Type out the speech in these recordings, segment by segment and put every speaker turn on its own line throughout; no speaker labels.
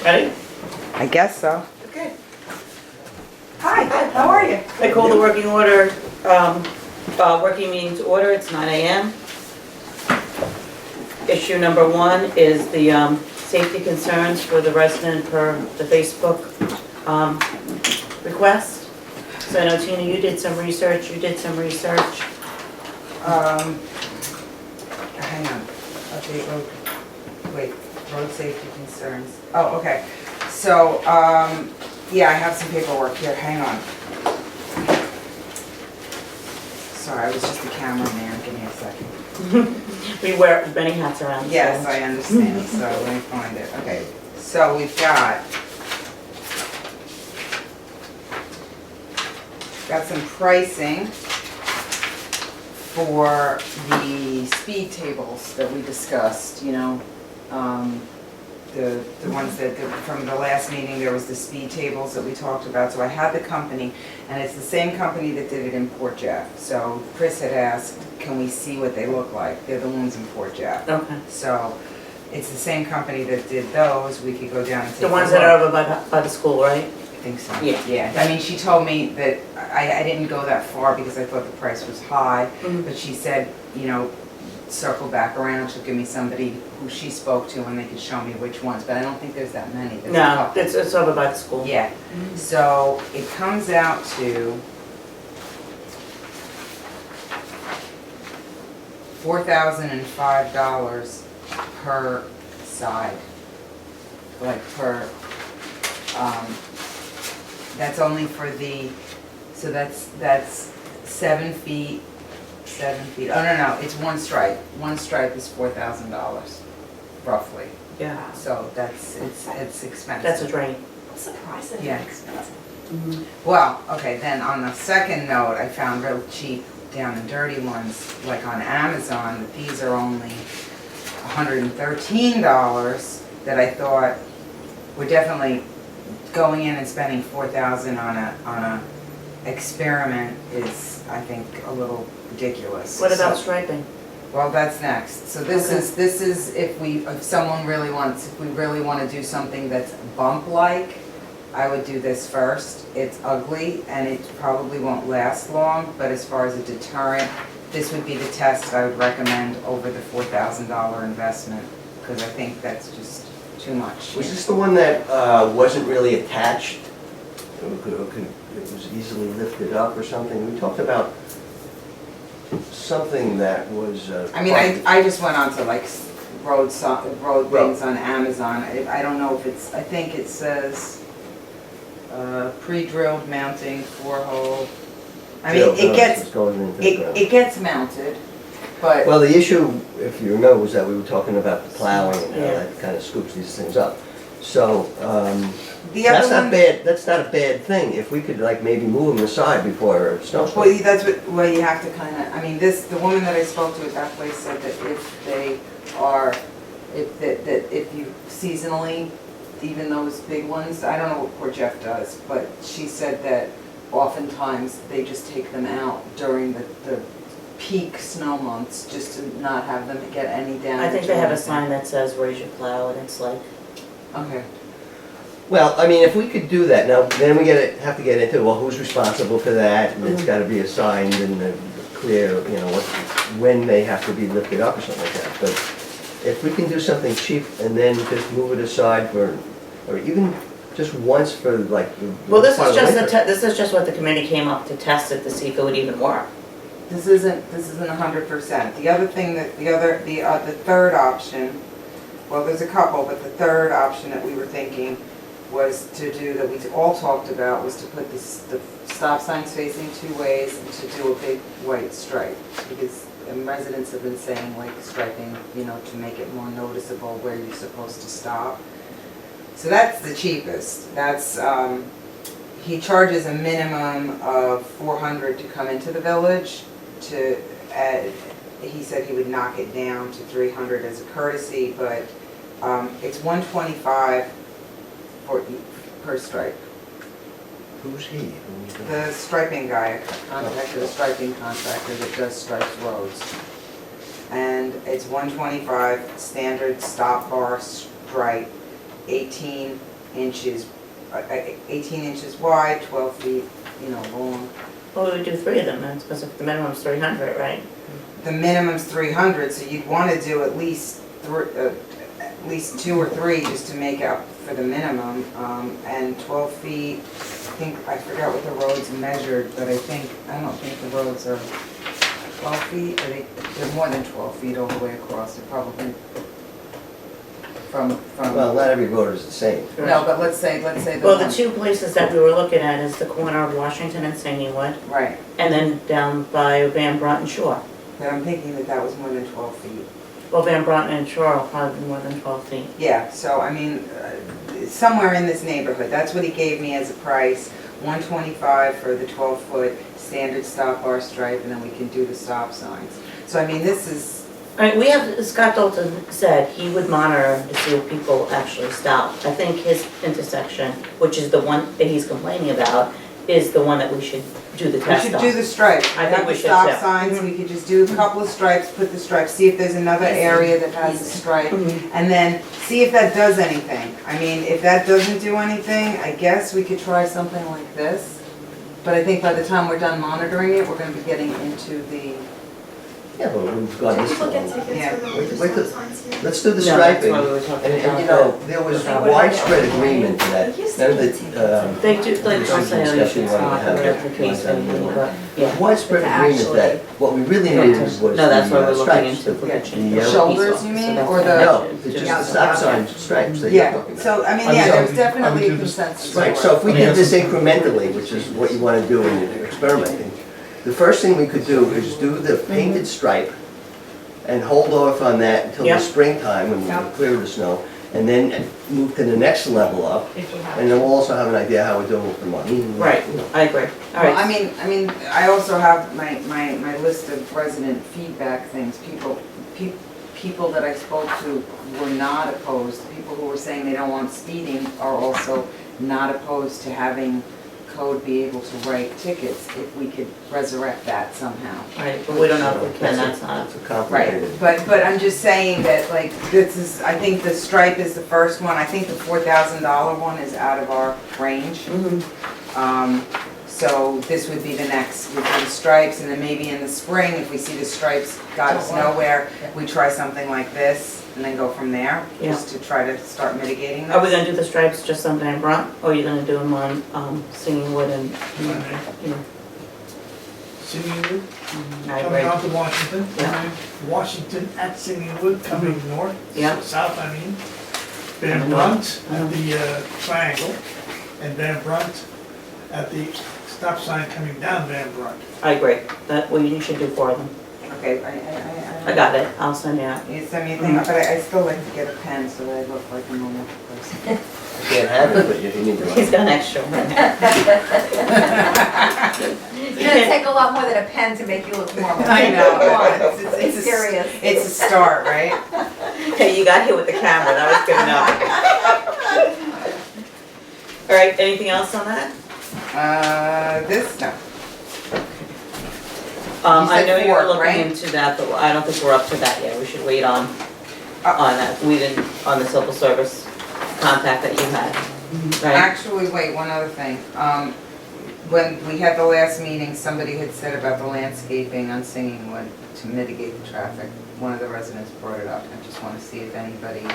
Ready?
I guess so.
Okay.
Hi, how are you?
I call the working meeting to order. It's 9 a.m. Issue number 1 is the safety concerns for the resident per the Facebook request. So I know, Tina, you did some research.
Hang on. Update road, wait, road safety concerns. Oh, okay. So, yeah, I have some paperwork here, hang on. Sorry, I was just a cameraman, give me a second.
We wear many hats around.
Yes,
so.
I understand, so let me find it. Okay, so we've got some pricing for the speed tables that we discussed, you know. The ones that, from the last meeting, there was the speed tables that we talked about. So I had the company, and it's the same company that did it in Port Jeff. So Chris had asked, can we see what they look like? They're the ones in Port Jeff.
Okay.
So it's the same company that did those. We could go down and take a
The ones
look.
that are over by the school, right?
I think so.
Yeah.
Yeah, I mean, she told me that, I didn't go that far because I thought the price was high, but she said, you know, circle back around, she'll give me somebody who she spoke to and they could show me which ones, but I don't think there's that many. There's a
No,
couple.
it's over by the school.
Yeah, so it comes out to $4,005 per side, like per, that's only for the, so that's 7 feet, oh, no, it's one stripe. One stripe is $4,000, roughly.
Yeah.
So it's expensive.
That's a drain.
I'm surprised that
Yeah.
it's expensive.
Well, okay, then on the second note, I found real cheap down and dirty ones, like on Amazon, that these are only $113 that I thought were definitely going in and spending $4,000 on a experiment is, I think, a little ridiculous.
What about
So-
striping?
Well, that's next. So this
Okay.
is if we really want to do something that's bump-like, I would do this first. It's ugly and it probably won't last long, but as far as a deterrent, this would be the test I would recommend over the $4,000 investment, because I think that's just too much.
Was this the one that wasn't really attached? It was easily lifted up or something? We talked about something that was...
I mean, I just went on to like road things on Amazon. I don't know if it's, I think it says pre-drilled mounting 4-hole. I mean, it gets mounted, but.
Well, the issue, if you remember, was that we were talking about the plowing and how
Yeah.
that kind of scoops these things up. So,
The other
that's not
one,
bad, that's not a bad thing, if we could like maybe move them aside before a snowstorm.
well, that's what, well, you have to kind of, I mean, the woman that I spoke to at that place said that if they are, that if you seasonally, even those big ones, I don't know what Port Jeff does, but she said that oftentimes they just take them out during the peak snow months, just to not have them get any damage.
I think they have a
or
sign that says raise your plow, and it's like,
anything. Okay.
Well, I mean, if we could do that, now, then we have to get into, well, who's responsible for that? And it's gotta be assigned and clear, you know, when they have to be lifted up or something like that. But if we can do something cheap and then just move it aside for, or even just once for like the...
well, this
part
is
of
just
winter.
this is just what the committee came up to test it to see if it would even work.
This isn't 100%. The other thing that, the third option, well, there's a couple, but the third option that we were thinking was to do, that we all talked about, was to put the stop signs facing 2 ways and to do a big white stripe. Because residents have been saying like striping, you know, to make it more noticeable where you're supposed to stop. So that's the cheapest. That's, he charges a minimum of $400 to come into the village. He said he would knock it down to $300 as a courtesy, but it's $125 per stripe.
Who's he?
The striping guy, contractor, the striping contractor that does stripes roads. And it's $125 standard stop bar stripe, 18 inches, 18 inches wide, 12 feet, long.
Well, we would do 3 of them, then, because if the minimum's 300, right?
The minimum's 300, so you'd want to do at least 2 or 3 just to make up for the minimum. And 12 feet, I forgot what the roads measured, but I don't think the roads are 12 feet, or they're more than 12 feet all the way across. They're probably from.
Well, not every road is the same.
No, but let's say the
Well, the
one.
2 places that we were looking at is the corner of Washington and Singingwood,
Right,
and then down by Van Brunt Shore.
but I'm thinking that was more than 12 feet.
Well, Van Brunt and Shore will probably be more than 12 feet.
Yeah, so I mean, somewhere in this neighborhood, that's what he gave me as a price, $125 for the 12-foot standard stop bar stripe, and then we can do the stop signs. So I mean, this is,
All right, we have, Scott Dalton said he would monitor to see if people actually stop. I think his intersection, which is the one that he's complaining about, is the one that we should do the
we
test
should
on.
do the stripes.
I think
Have
we
the
should,
stop
too.
signs, we could just do a couple of stripes, put the stripes, see if there's another area that has a stripe,
Mhm.
and then see if that does anything. I mean, if that doesn't do anything, I guess we could try something like this. But I think by the time we're done monitoring it, we're gonna be getting into the,
Yeah, but we've gone
Do
this
people get
long.
tickets
Yeah.
for the
Wait,
stop
wait,
signs here?
Let's do the
No, that's
striping.
why we were talking
And,
about
you know, there was
That.
widespread agreement to that. None that,
They do, like,
This
I'll
is
say, you
discussion
should
we wanted to
stop,
have.
whatever the case may be, but, yeah.
widespread
But
agreement
actually-
that what we really needed was the
No, that's why we're looking
stripes.
into if we
Yeah.
could change
The
the
shoulders,
piece
you
off,
mean,
so that's
or
what
the-
I
No,
should
it's
do.
just the stop sign stripes that you're
yeah,
talking about.
so, I mean,
I
yeah,
would
there's
say-
definitely
I would do this-
consensus.
Right, so if we did this incrementally, which is what you want to do in experimenting, the first thing we could do is do the painted stripe and hold off on that until
Yep.
the springtime when we
Yep.
clear the snow, and then move to the next level up,
If we have.
and then we'll also have an idea how we're doing with the money.
Right, I agree. All
Well,
right.
I mean, I also have my list of resident feedback things. People that I spoke to were not opposed. People who were saying they don't want speeding are also not opposed to having code be able to write tickets if we could resurrect that somehow.
Right, but we don't know if we can, that's not,
It's a
Right,
complicated.
but I'm just saying that, like, this is, I think the stripe is the first one. I think the $4,000 one is out of our range. So this would be the next, we do the stripes, and then maybe in the spring, if we see the stripes got us nowhere, we try something like this, and then go from there, just to try to start mitigating this.
Are we gonna do the stripes just on Van Brunt, or are you gonna do them on, Singingwood and, you know?
Singingwood,
I
coming
agree.
out to Washington,
Yeah.
and Washington at Singingwood, coming north,
Yeah.
south, I mean.
On
Van
the
Brunt
north.
at the triangle, and Van Brunt at the stop sign coming down Van Brunt.
I agree, that, well, you should do 4 of them.
Okay,
I got it, I'll send you out.
You send me a thing, but I still like to get a pen so that I look like a normal person.
You can't have it, but you need to.
He's got an extra one.
It's gonna take a lot more than a pen to make you look normal.
I know,
It's
it's a,
serious.
it's a start, right?
Hey, you got hit with the camera, that was good enough. All right, anything else on that?
This stuff. You
I
said
know you were
4,
looking
right?
into that, but I don't think we're up to that yet, we should wait on that, we didn't, on the civil service contact that you had, right?
Actually, wait, one other thing. When we had the last meeting, somebody had said about the landscaping on Singingwood to mitigate the traffic. One of the residents brought it up. I just want to see if anybody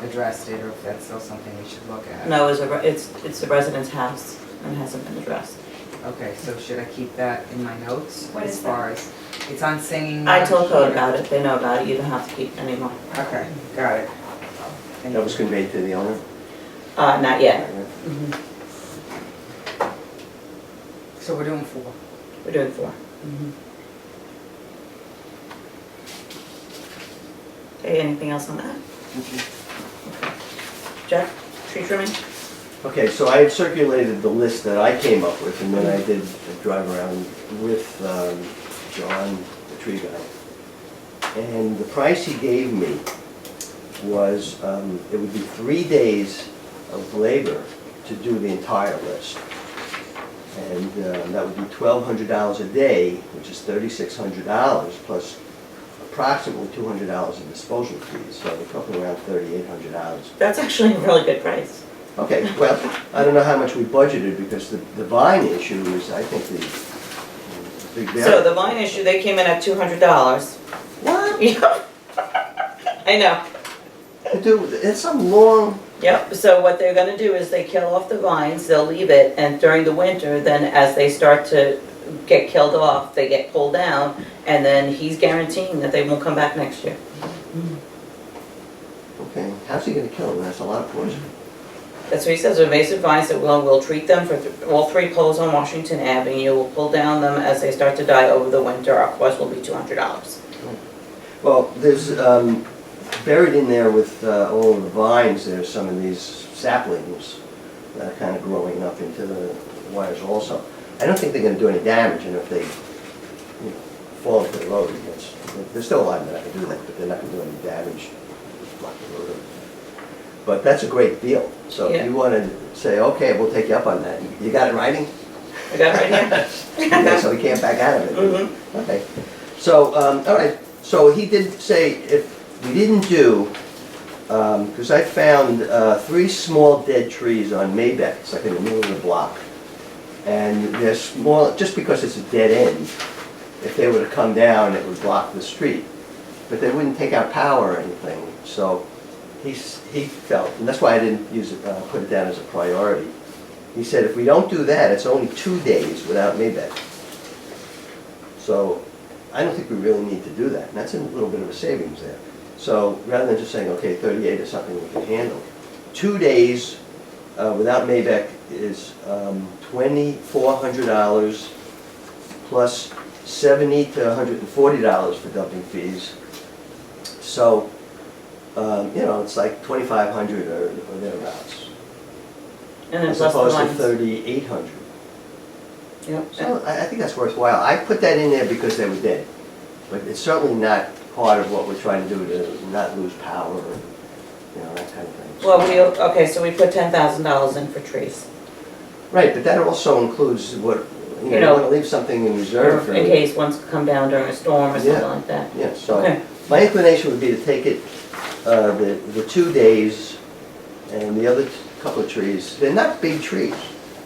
addressed it or if that's still something we should look at.
No, it's the resident's house and hasn't been addressed.
Okay, so should I keep that in my notes?
What is
As far as, it's on Singingwood.
I told code about it, they know about it, you don't have to keep any more.
Okay, got it. Thank
That was
you.
conveyed to the owner?
Not yet. Mhm.
So we're doing 4.
We're doing 4. Okay, anything else on that?
Okay.
Jeff, tree trimming?
Okay, so I had circulated the list that I came up with, and then I did a drive around with John, the tree guy. And the price he gave me was, it would be 3 days of labor to do the entire list. And that would be $1,200 a day, which is $3,600, plus approximately $200 in disposal fees, so we're talking around $3,800.
That's actually a really good price.
Okay, well, I don't know how much we budgeted, because the vine issue is, I think, the big
So the vine issue, they came in at $200.
What?
Yep. I know.
Dude, it's some long,
Yep, so what they're gonna do is they kill off the vines, they'll leave it, and during the winter, then as they start to get killed off, they get pulled down, and then he's guaranteeing that they won't come back next year.
okay, how's he gonna kill them? That's a lot of poison.
That's what he says, invasive vines, that we'll treat them for all 3 poles on Washington Avenue, we'll pull down them as they start to die over the winter, our cost will be $200.
Well, there's, buried in there with all of the vines, there's some of these saplings that are kind of growing up into the wires also. I don't think they're gonna do any damage, and if they, you know, fall into the road, they're still alive enough to do that, but they're not gonna do any damage. Block the road. But that's a great deal, so if
Yeah.
you wanna say, okay, we'll take you up on that, you got it in writing?
I got it right here?
Okay, so we can't back out of it.
Mm-hmm.
Okay, so, all right, so he did say if we didn't do, because I found 3 small dead trees on Maybeck, it's like in the middle of the block. And they're small, just because it's a dead end, if they were to come down, it would block the street. But they wouldn't take out power or anything, so he felt, and that's why I didn't use it, put it down as a priority. He said if we don't do that, it's only 2 days without Maybeck. So I don't think we really need to do that, and that's a little bit of a savings there. So rather than just saying, okay, 38 is something we can handle, 2 days without Maybeck is $2,400 plus $70 to $140 for dumping fees. So, you know, it's like $2,500 or thereabouts,
And then
as
plus the
opposed to
vines.
$3,800.
Yep.
So I think that's worthwhile. I put that in there because they were dead, but it's certainly not part of what we're trying to do to not lose power or, you know, that kind of thing.
Well, okay, so we put $10,000 in for trees,
Right, but that also includes what, you know, you want to leave something in reserve for.
in case one's come down during a storm or something
Yeah.
like that.
Yeah, so
Okay.
my inclination would be to take it, the 2 days and the other couple of trees, they're not big trees.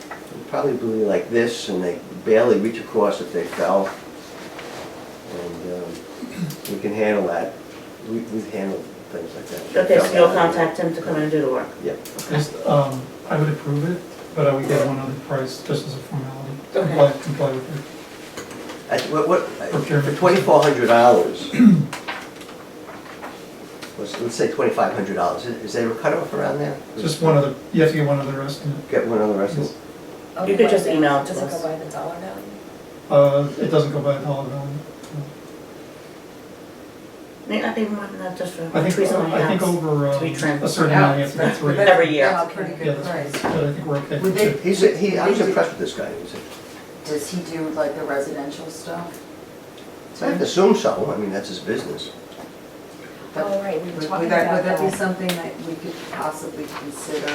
They're probably like this, and they barely reach across if they fell. And we can handle that. We've handled things like that.
Okay, so you'll contact him to come in and do the work?
Yep.
Just, I would approve it, but I would get one other price just as a formality.
Okay.
Comply with
For
Procurement.
$2,400, let's say $2,500, is there a cutoff around there?
it. Just one other, you have to get one other estimate.
Get one other estimate?
You could just email it to
Does it
us.
go by the dollar value?
It doesn't go by dollar value.
May not be more than that, just for
I think,
trees on my
I think
house.
over
To be trimmed.
a certain amount, you have to get 3.
That's-
Every year.
That's a pretty
Yeah,
good
that's
price.
But I think we're okay.
Would they-
I was impressed with this guy.
Does he do like the residential stuff?
I assume so, I mean, that's his business.
Oh, right, we were
Would
talking
that,
about
would that be
that.
something that we could possibly consider,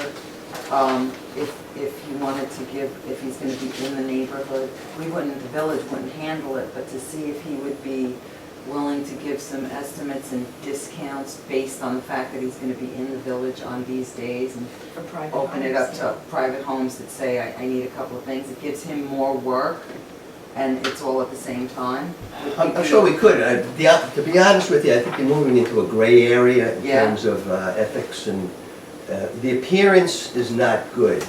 if he wanted to give, if he's gonna be in the neighborhood? We wouldn't, the village wouldn't handle it, but to see if he would be willing to give some estimates and discounts based on the fact that he's gonna be in the village on these days, and
For private
open it up
homes,
to private homes that say, I need a couple of things. It gives him more work, and it's all at the same time.
I'm sure we could. To be honest with you, I think you're moving into a gray area in
Yeah.
terms of ethics, and the appearance is not good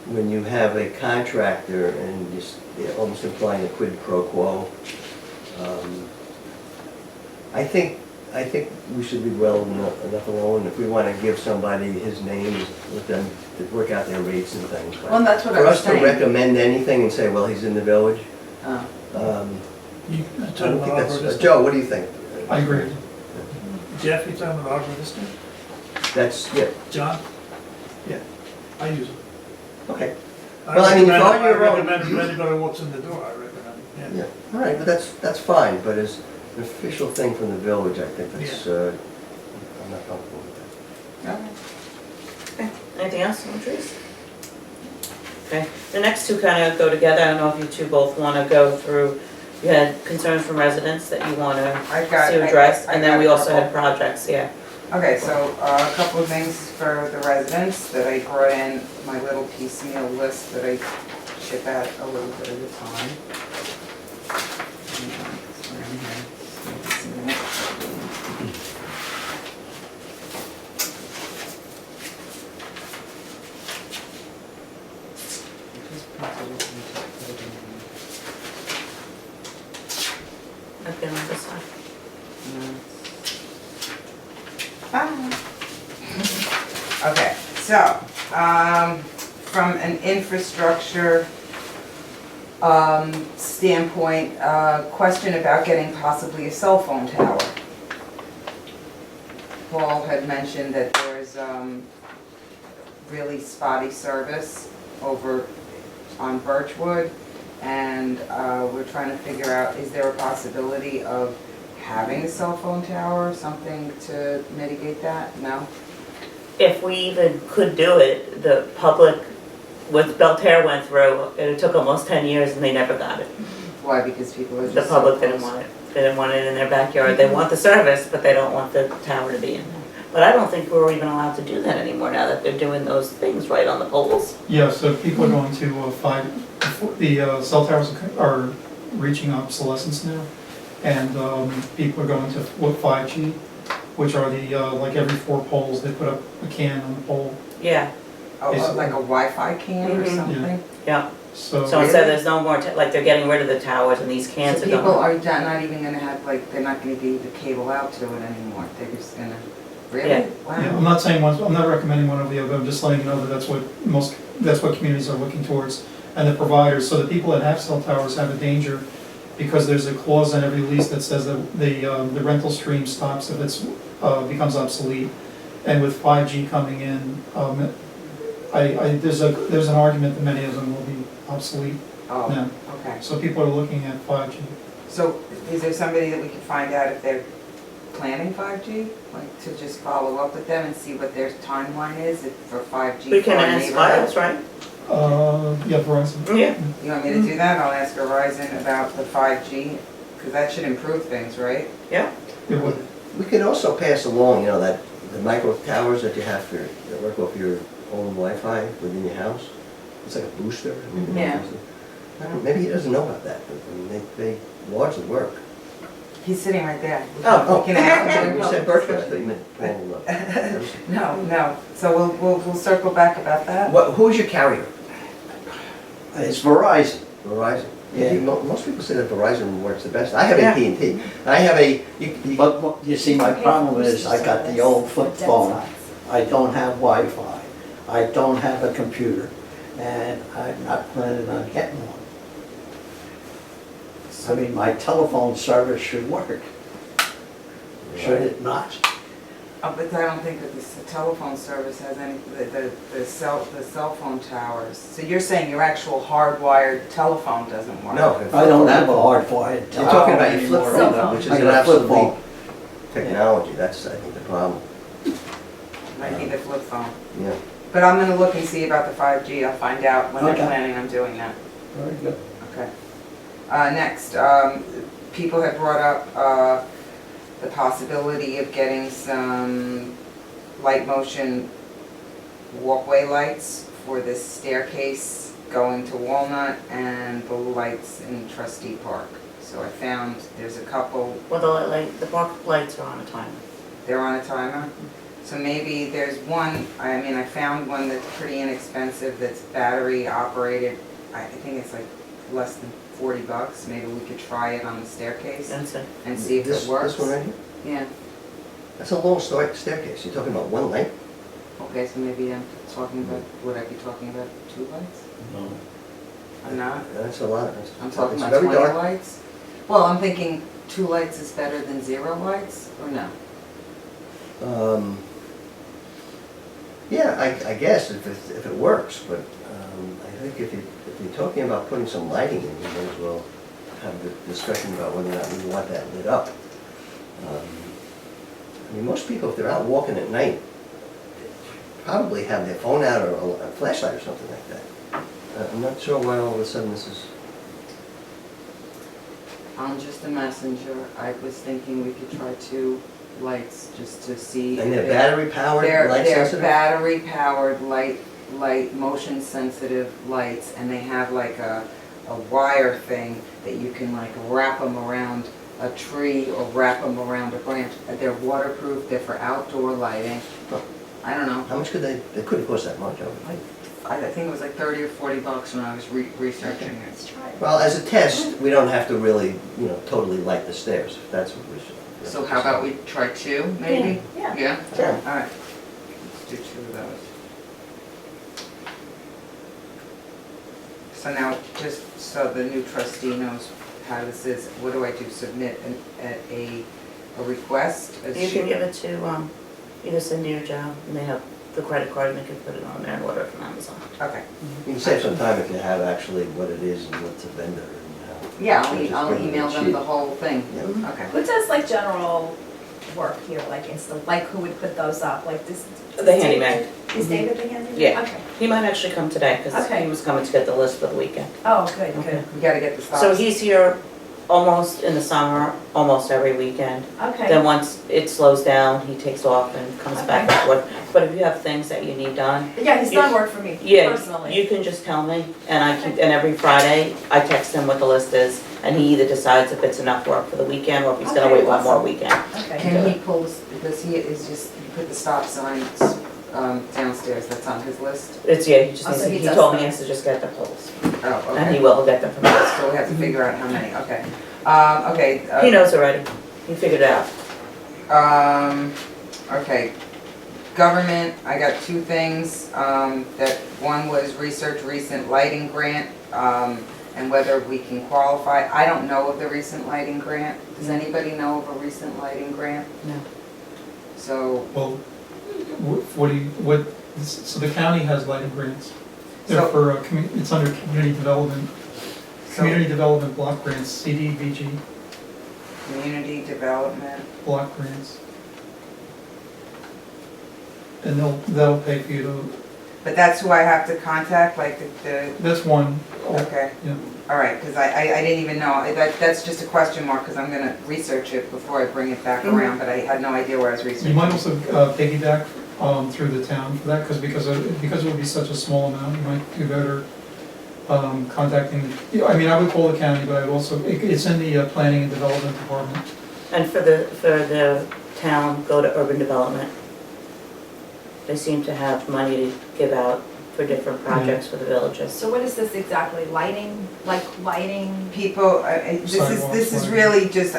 when you have a contractor and you're almost implying a quid pro quo. I think we should be well enough alone if we want to give somebody his name, let them to work out their rates and things. But
Well, that's what I
for
was
us to
saying.
recommend anything and say, well, he's in the village,
Oh.
You
I
talking
don't
about
think that's,
Arbor
Joe, what do you think?
I agree.
Jeff, you talking about Arbor Vista?
That's, yeah,
John?
Yeah.
I use it.
okay. Well, I mean, if on your own-
I recommend if anybody walks in the door, I recommend,
Yeah, all right, but that's fine, but as an official thing from the village, I think that's, I'm not comfortable with that.
Okay, anything else on trees? Okay, the next two kind of go together, I don't know if you two both want to go through, you had concerns from residents that you want to
I got-
see addressed,
I
and then
got
we
a
also
couple.
had projects, yeah.
Okay, so a couple of things for the residents that I brought in, my little piecemeal list that I ship out a little bit at a time. Hang on, it's right in here. Just a minute. Just printed it and just put it in here.
Okay, on this side.
Okay, so, from an infrastructure, standpoint, question about getting possibly a cell phone tower. Paul had mentioned that there's, really spotty service over on Birchwood, and, we're trying to figure out, is there a possibility of having a cell phone tower, something to mitigate that? No?
If we even could do it, the public, what Belterre went through, it took almost 10 years and they never got it.
Why? Because people are just
The
so
public didn't
close.
want it. They didn't want it in their backyard. They want the service, but they don't want the tower to be in there. But I don't think we're even allowed to do that anymore now that they're doing those things right on the poles.
Yeah, so people are going to the cell towers are reaching obsolescence now. And people are going to 5G, which are the, like every 4 poles, they put up a can on the pole.
Yeah,
Oh,
Basically.
like a Wi-Fi can or
Mhm.
something?
yeah.
So,
So instead there's no more, like they're getting rid of the towers and these cans
So
are
people
going.
are not even gonna have, like, they're not gonna be able to cable out to it anymore, they're just gonna, really?
Yeah.
yeah,
Wow.
I'm not saying I'm not recommending one over the other, I'm just letting you know that that's what communities are looking towards. And the providers, so the people that have cell towers have a danger, because there's a clause in every lease that says that the rental stream stops if it's, becomes obsolete. And with 5G coming in, there's an argument that many of them will be obsolete
Oh,
now.
okay.
So people are looking at 5G.
So is there somebody that we can find out if they're planning 5G? Like, to just follow up with them and see what their timeline is for 5G
We
for
can
our
ask
neighborhood?
Files, right?
Yeah, Verizon.
Yeah.
You want me to do that? I'll ask Verizon about the 5G, because that should improve things, right?
It would.
We can also pass along, that the micro towers that you have that work off your own Wi-Fi within your house. It's like a booster.
Yeah.
I don't know, maybe he doesn't know about that, but I mean, they largely work.
He's sitting right there.
Oh,
We can ask him.
You said Berkeley, I thought you meant Paul.
No, so we'll circle back about that.
Who's your carrier?
It's Verizon.
Verizon.
Yeah.
Most people say that Verizon works the best. I have
Yeah.
AT&T. I have
But you see, my problem is I got the old flip phone. I don't have Wi-Fi. I don't have a computer. And I'm not planning on getting one. I mean, my telephone service should work. Should it not?
But I don't think that the telephone service has any, the cell phone towers. So you're saying your actual hardwired telephone doesn't work?
No.
I don't have a hardwired telephone.
You're talking about your flip
anymore.
phone, which is
I
an
got a flip
absolute
phone.
technology. That's, I think, the problem.
Might be the flip phone.
Yeah.
But I'm gonna look and see about the 5G. I'll find out when they're
Okay.
planning on doing that.
Very good.
Okay. Next, people have brought up the possibility of getting some light motion walkway lights for this staircase going to Walnut and the lights in Trustee Park. So I found there's a couple,
Well, the park lights are on a timer.
they're on a timer. So maybe there's one, I found one that's pretty inexpensive, that's battery operated. I think it's like less than $40. Maybe we could try it on the staircase
That's it.
and see if it works.
This one right here?
Yeah,
That's a long staircase. You're talking about one light?
okay, so maybe I'm talking about, would I be talking about 2 lights?
No.
I'm not?
That's a lot.
I'm talking
It's
about
very
20
dark.
lights? Well, I'm thinking 2 lights is better than 0 lights, or no?
Yeah, I guess if it works, but I think if you're talking about putting some lighting in, you may as well have the discussion about whether or not we want that lit up. I mean, most people, if they're out walking at night, probably have their phone out or a flashlight or something like that. I'm not sure why all of a sudden this is.
I'm just a messenger. I was thinking we could try 2 lights, just to see.
And
if
they're
they-
battery powered,
They're,
light
they're
sensitive?
battery powered, motion sensitive lights, and they have like a wire thing that you can like wrap them around a tree or wrap them around a branch. They're waterproof, they're for outdoor lighting. I don't know,
How much could they couldn't cost that much, I would think.
I think it was like 30 or 40 bucks when I was researching it.
Let's try it.
Well, as a test, we don't have to really, totally light the stairs, if that's what we should.
So how about we try 2, maybe?
Yeah.
Yeah?
Sure.
All right. Let's do 2 of those. So now, just so the new trustee knows how this is, what do I do? Submit a request?
You can give it to, either Cindy or Joe, and they have the credit card, and they can put it on there and order it from Amazon.
Okay.
You can save some time if you have actually what it is and what's a vendor and how.
Yeah,
Just
I'll
bring it
email them
cheap.
the whole thing.
Yeah.
Okay.
Who does like general work here, like like who would put those up, like this?
The handyman.
Is David the handyman?
Yeah.
Okay.
He might actually come today, because
Okay.
he was coming to get the list for the weekend.
Oh, good,
Okay.
good.
We gotta get the stops.
So he's here almost in the summer, almost every weekend.
Okay.
Then once it slows down, he takes off and comes back
Okay.
and forth. But if you have things that you need done,
Yeah, he's done work for me
yeah,
personally.
you can just tell me, and and every Friday, I text him what the list is, and he either decides if it's enough work for the weekend, or if he's gonna
Okay,
wait one more
awesome.
weekend.
Okay,
Can he
good.
pull, because he is just, put the stop signs downstairs, that's on his list?
It's, yeah, he just
Oh,
needs
so
to,
he
he
does
told me he
that.
has to just get the poles,
Oh,
and he
okay.
will, he'll get them from us.
So we have to figure out how many, okay. Okay.
He knows already, he figured it out.
Okay. Government, I got 2 things, that one was research recent lighting grant, and whether we can qualify. I don't know of the recent lighting grant. Does anybody know of a recent lighting grant?
No.
So,
Well, so the county has lighting grants. They're
So-
for, it's under community development,
so
community development block grants, CDBG
community development,
block grants. And that'll pay for you to,
but that's who I have to contact, like
that's one.
okay.
Yeah.
All right, because I didn't even know, that's just a question mark, because I'm gonna research it before I bring it back
Mhm.
around, but I had no idea where I was researching.
You might also piggyback through the town for that, because it would be such a small amount, you might do better contacting, I mean, I would call the county, but I would also, it's in the planning and development department.
And for the town, go to urban development. They seem to have money to give out for different projects for the villages.
So what is this exactly, lighting, like lighting?
People, this is
Sidewalks,
really just,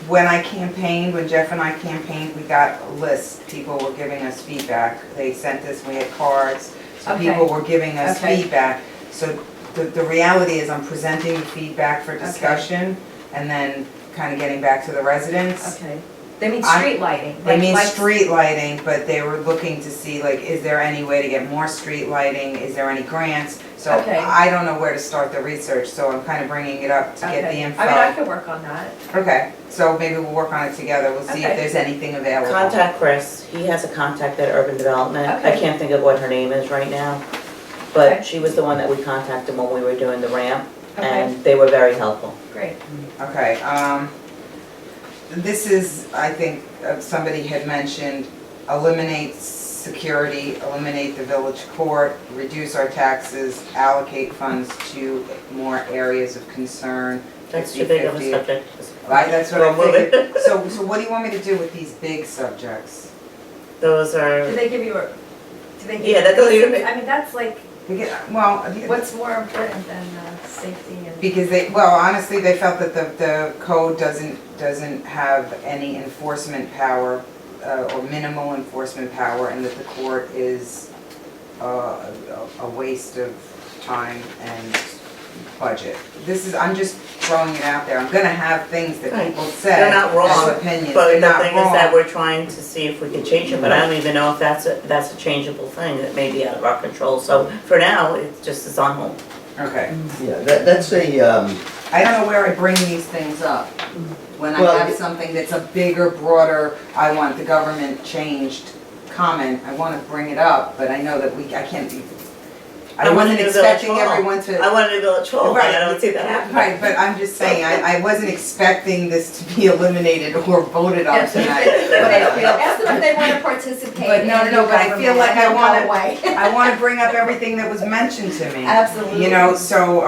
when I campaigned, when Jeff and I campaigned, we got a list. People were giving us feedback. They sent us, we had cards, so
Okay.
people were giving us
Okay.
feedback. So the reality is I'm presenting the feedback for discussion and then kind of getting back to the residents.
Okay. They mean
I-
street lighting?
They
like
mean
lights-
street lighting, but they were looking to see, like, is there any way to get more street lighting? Is there any grants? So
Okay.
I don't know where to start the research, so I'm kind of bringing it up to get the
Okay.
info.
I mean, I could work on that.
Okay, so maybe we'll work on it together. We'll see if
Okay.
there's anything available.
Contact Chris, he has a contact at urban development. I
Okay.
can't think of what her name is right now.
Okay.
But she was the one that we contacted when we were doing the ramp,
Okay,
and they were very helpful.
great.
Okay, this is, I think, somebody had mentioned, eliminate security, eliminate the village court, reduce our taxes, allocate funds to more areas of concern.
That's too big of a
50-50.
subject.
Right, that's what I
We'll move
figured.
it.
So what do you want me to do with these big subjects?
Those
Do
are,
they give you a, do they give?
Yeah, that doesn't even-
I mean, that's like,
Well,
what's more important than safety and?
because honestly, they felt that the code doesn't have any enforcement power, or minimal enforcement power, and that the court is a waste of time and budget. I'm just throwing it out there. I'm gonna have things that
Right.
people say.
They're not wrong,
as opinions.
but
They're
the
not
thing is that
wrong.
we're trying to see if we can change it, but I don't even know if that's a changeable thing, that may be out of our control. So for now, it's on hold.
Okay.
Yeah, that's
I don't know where I bring these things up. When I
Well,
have something that's a bigger, broader, I want the government changed comment, I wanna bring it up, but I know that I can't be, I wasn't expecting everyone to.
I wanted to Village Hall, but I don't see that happening.
Right, but I'm just saying, I wasn't expecting this to be eliminated or voted on tonight. But I feel,
Ask them if they want to participate.
But no,
in
no, but I feel
government,
like
and
I
they'll
wanna-
go away.
I wanna bring up everything that was mentioned to me.
Absolutely.
You know, so,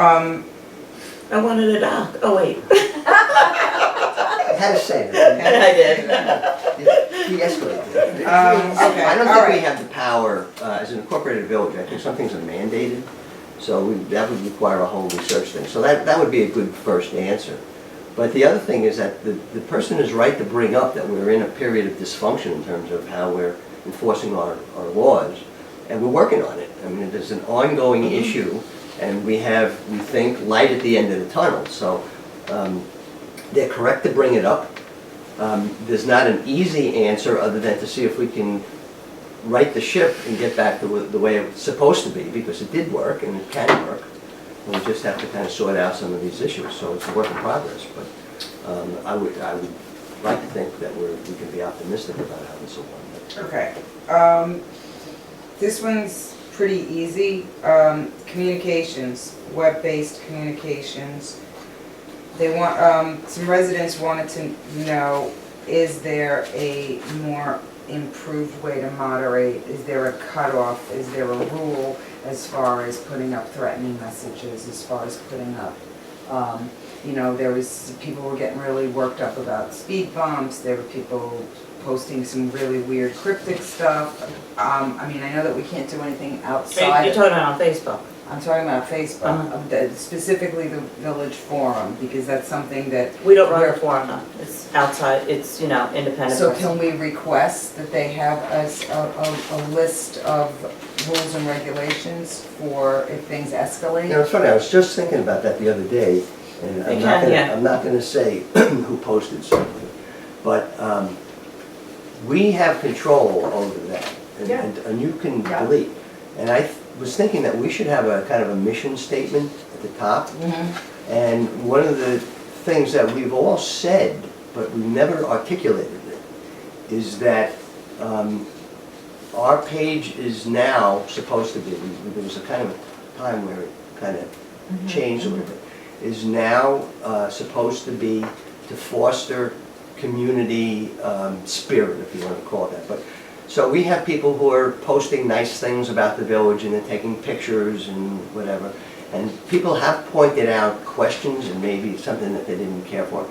I wanted a dock, oh wait.
I had to say that.
I did.
De-escalate.
Okay,
I don't
all
think we
right.
have the power, as an incorporated village, I think some things are mandated, so that would require a whole research thing. So that would be a good first answer. But the other thing is that the person is right to bring up that we're in a period of dysfunction in terms of how we're enforcing our laws, and we're working on it. I mean, there's an ongoing issue, and we think, light at the end of the tunnel. So they're correct to bring it up. There's not an easy answer other than to see if we can right the ship and get back to the way it's supposed to be, because it did work and it can work. We just have to kind of sort out some of these issues, so it's a work in progress. But I would like to think that we can be optimistic about how this will work.
Okay, this one's pretty easy. Communications, web-based communications. They want, some residents wanted to know, is there a more improved way to moderate? Is there a cutoff? Is there a rule as far as putting up threatening messages, as far as putting up, you know, people were getting really worked up about speed bumps, there were people posting some really weird cryptic stuff. I mean, I know that we can't do anything outside.
You're talking about on Facebook.
I'm talking about Facebook, specifically the Village Forum, because that's something that.
We don't run a forum, no. It's outside, it's, you know, independent.
So
person.
can we request that they have a list of rules and regulations for if things escalate?
You know, it's funny, I was just thinking about that the other day, and I'm not gonna say who posted something, but we have control over that, and you can
Yeah.
delete. And I was thinking that we should have a kind of a mission statement at the top. And one of the things that we've all said, but we've never articulated it, is that our page is now supposed to be, there was a kind of a time where it kind of changed a little bit, is now supposed to be to foster community spirit, if you want to call it that. But so we have people who are posting nice things about the village and they're taking pictures and whatever. And people have pointed out questions and maybe something that they didn't care for.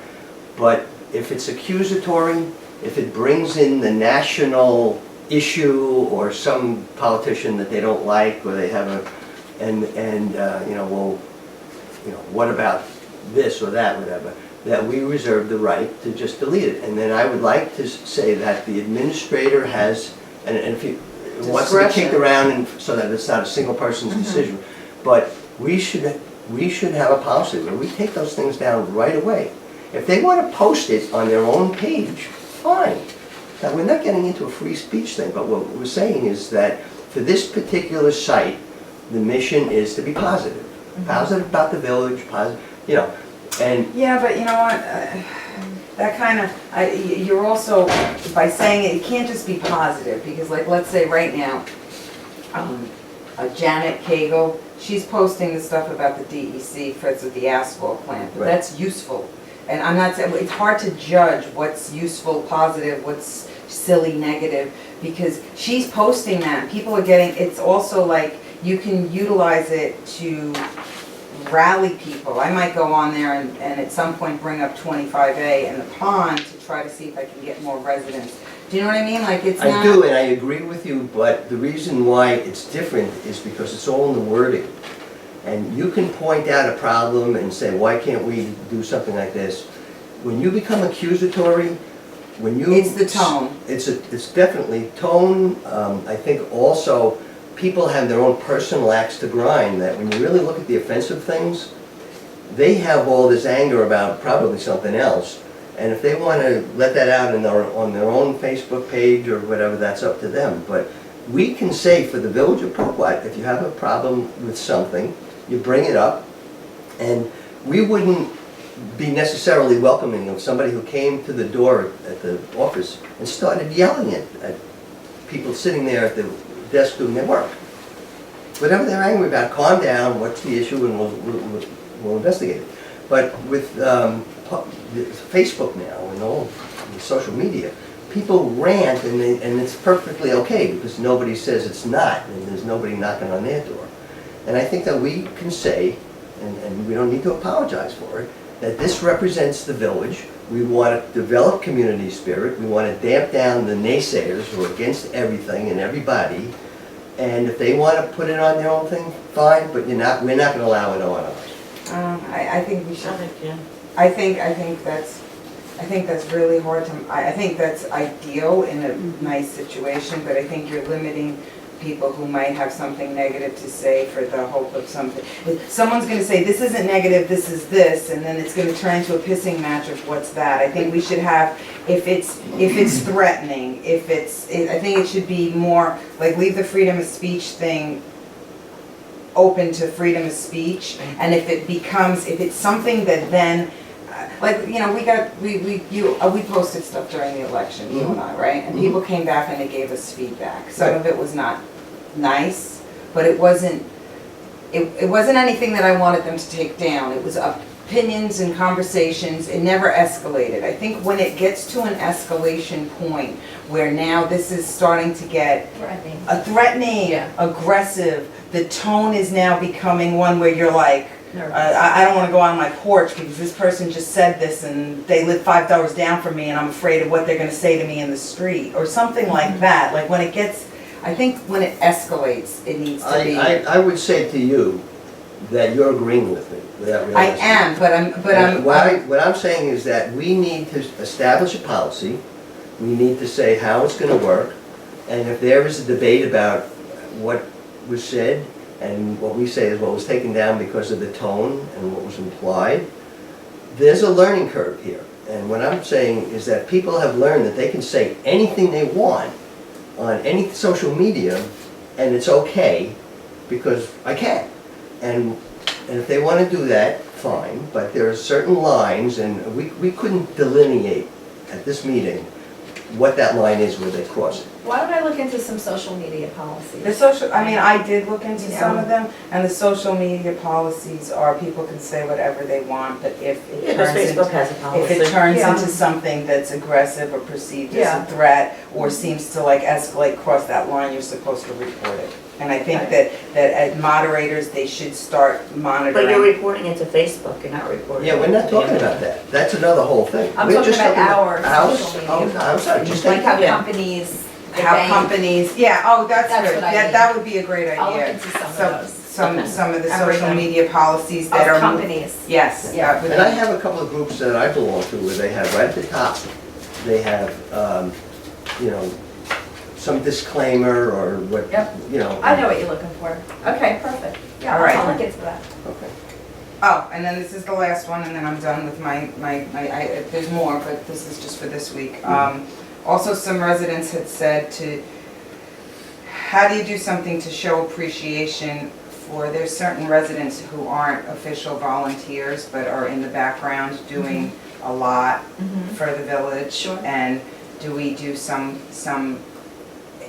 But if it's accusatory, if it brings in the national issue or some politician that they don't like, or they have you know, well, you know, what about this or that, whatever, that we reserve the right to just delete it. And then I would like to say that the administrator has, and if he wants to be kicked around and so that it's not a single person's decision, but we should have a policy where we take those things down right away. If they want to post it on their own page, fine. Now, we're not getting into a free speech thing, but what we're saying is that for this particular site, the mission is to be positive. Positive about the village, positive, you know, and
Yeah, but you know what, that kind of, you're also, by saying it can't just be positive, because like, let's say right now, Janet Cagle, she's posting the stuff about the DEC for the asphalt plant, but
Right.
that's useful. And I'm not saying, it's hard to judge what's useful, positive, what's silly, negative, because she's posting that, and people are getting, it's also like, you can utilize it to rally people. I might go on there and at some point bring up 25A and the pond to try to see if I can get more residents. Do you know what I mean? Like, it's not.
I do, and I agree with you, but the reason why it's different is because it's all in the wording. And you can point out a problem and say, why can't we do something like this? When you become accusatory, when you...
It's the tone.
It's definitely tone. I think also people have their own personal axe to grind, that when you really look at the offensive things, they have all this anger about probably something else. And if they want to let that out on their own Facebook page or whatever, that's up to them. But we can say for the Village of Pequot, if you have a problem with something, you bring it up, and we wouldn't be necessarily welcoming of somebody who came to the door at the office and started yelling at people sitting there at the desk doing their work. whatever they're angry about, calm down, what's the issue, and we'll investigate it. But with Facebook now and all the social media, people rant and it's perfectly okay because nobody says it's not and there's nobody knocking on their door. And I think that we can say, and we don't need to apologize for it, that this represents the village. We want to develop community spirit. We want to damp down the naysayers who are against everything and everybody. And if they want to put it on their own thing, fine, but we're not going to allow it on ours.
I think we should,
Yeah.
I think that's really hard to, I think that's ideal in a nice situation, but I think you're limiting people who might have something negative to say for the hope of something. Someone's gonna say, this isn't negative, this is this, and then it's gonna turn into a pissing match of what's that. I think we should have, if it's threatening, I think it should be more, like, leave the freedom of speech thing open to freedom of speech, and if it's something that then, like, you know, we posted stuff during the election, you and I, right? And people came back and they gave us feedback. Some of it was not nice, but it wasn't anything that I wanted them to take down. It was opinions and conversations. It never escalated. I think when it gets to an escalation point where now this is starting to get threatening,
Yeah.
aggressive, the tone is now becoming one where you're like,
Nervous.
I don't want to go on my porch because this person just said this and they live 5 doors down from me and I'm afraid of what they're going to say to me in the street or something like that. Like when it gets, I think when it escalates, it needs to be.
I would say to you that you're agreeing with me without
I
realizing.
am, but I'm.
What I'm saying is that we need to establish a policy. We need to say how it's going to work. And if there is a debate about what was said, and what we say is what was taken down because of the tone and what was implied, there's a learning curve here. And what I'm saying is that people have learned that they can say anything they want on any social media, and it's okay, because I can. And if they want to do that, fine, but there are certain lines, and we couldn't delineate at this meeting what that line is where they cross it.
Why don't I look into some social media policies?
I did look into some of them, and the social media policies are people can say whatever they want, but if it
Yeah, because
turns
Facebook
into,
has a policy.
if it turns
Yeah.
into something that's aggressive or perceived as
Yeah.
a threat, or seems to like escalate, cross that line, you're supposed to report it. And I think
Okay.
that as moderators, they should start monitoring.
But you're reporting it to Facebook, you're not reporting it
Yeah, we're not
to the
talking
internet.
about that. That's another whole thing.
I'm
We're
talking
just
about our
ours.
social
Oh,
media
I'm sorry, just
Like
take,
how
Yeah.
companies,
How
bank-
companies, yeah, oh, that's
That's
good,
what I mean.
that would be a great idea.
I'll look into some of those.
Some of the
And
social
bring them.
media policies that are.
Of companies.
Yes,
Yeah.
that would
and I
be-
have a couple of groups that I belong to where they have right at the top, they have, you know, some disclaimer or what,
Yep.
you know.
I know what you're looking for. Okay, perfect. Yeah,
All right.
I'll look into that.
Okay.
Oh, and then this is the last one, and then I'm done with there's more, but this is just for this week. Also, some residents had said how do you do something to show appreciation for, there's certain residents who aren't official volunteers, but are in the background doing a lot for the village.
Sure.
And do we do some,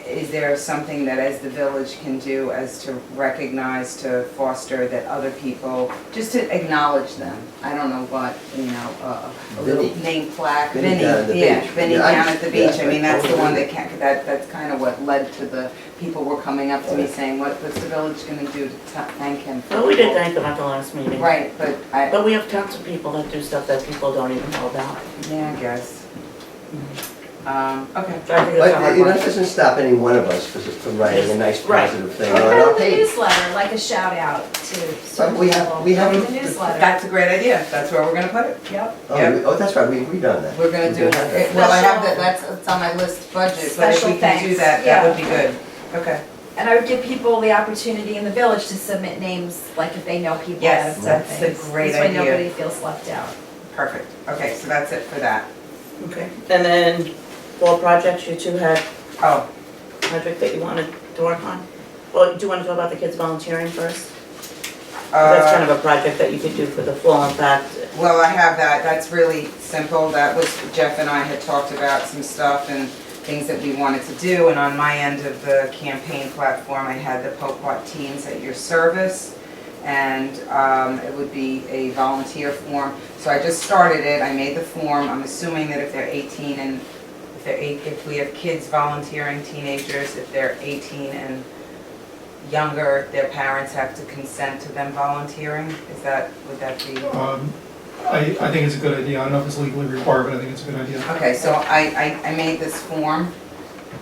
is there something that as the village can do as to recognize, to foster that other people, just to acknowledge them? I don't know what, a little
Vinny.
name plaque.
Vinny down at the
Yeah,
beach.
Vinny
Yeah, I-
down at the beach.
yeah,
I mean,
I
that's the
totally
one
agree.
that can't, that's kind of what led to the, people were coming up to me saying, what's the village gonna do to thank him? for
Well, we did
people?"
thank them at the last meeting.
Right, but
But we have tons of people that do stuff that people don't even know about.
yeah, I guess. Okay.
So I think it's a
But,
hard
you know,
one.
it doesn't stop any one of us from writing a nice
Right.
positive thing
Or
on
put
our
it in the
page.
newsletter, like a shout out to certain
we have-
people.
we have-
Put it in the newsletter.
That's a great idea. That's where we're gonna put it.
Yep.
Oh, that's right, we've done that.
We're gonna do
We have
it.
that.
Well, I have
Special-
that, that's on my list budget, but if
Special
we can do
thanks.
that, that would be good. Okay.
And I would give people the opportunity in the village to submit names, like if they know people that
Yes,
have done
that's a
things.
great
This way
idea.
nobody feels left out.
Perfect. Okay, so that's it for that.
Okay. And then, fall projects, you two had
Oh,
a project that you wanted to work on? Well, do you want to talk about the kids volunteering first? 'Cause that's kind of a project that you could do for the fall, in fact.
well, I have that. That's really simple. That was, Jeff and I had talked about some stuff, and things that we wanted to do, and on my end of the campaign platform, I had the Poquat Teens at your service, and it would be a volunteer form. So I just started it, I made the form, I'm assuming that if they're 18 and, if we have kids volunteering, teenagers, if they're 18 and younger, their parents have to consent to them volunteering? Would that be?
I think it's a good idea. I don't know if it's legally required, but I think it's a good idea.
Okay, so I made this form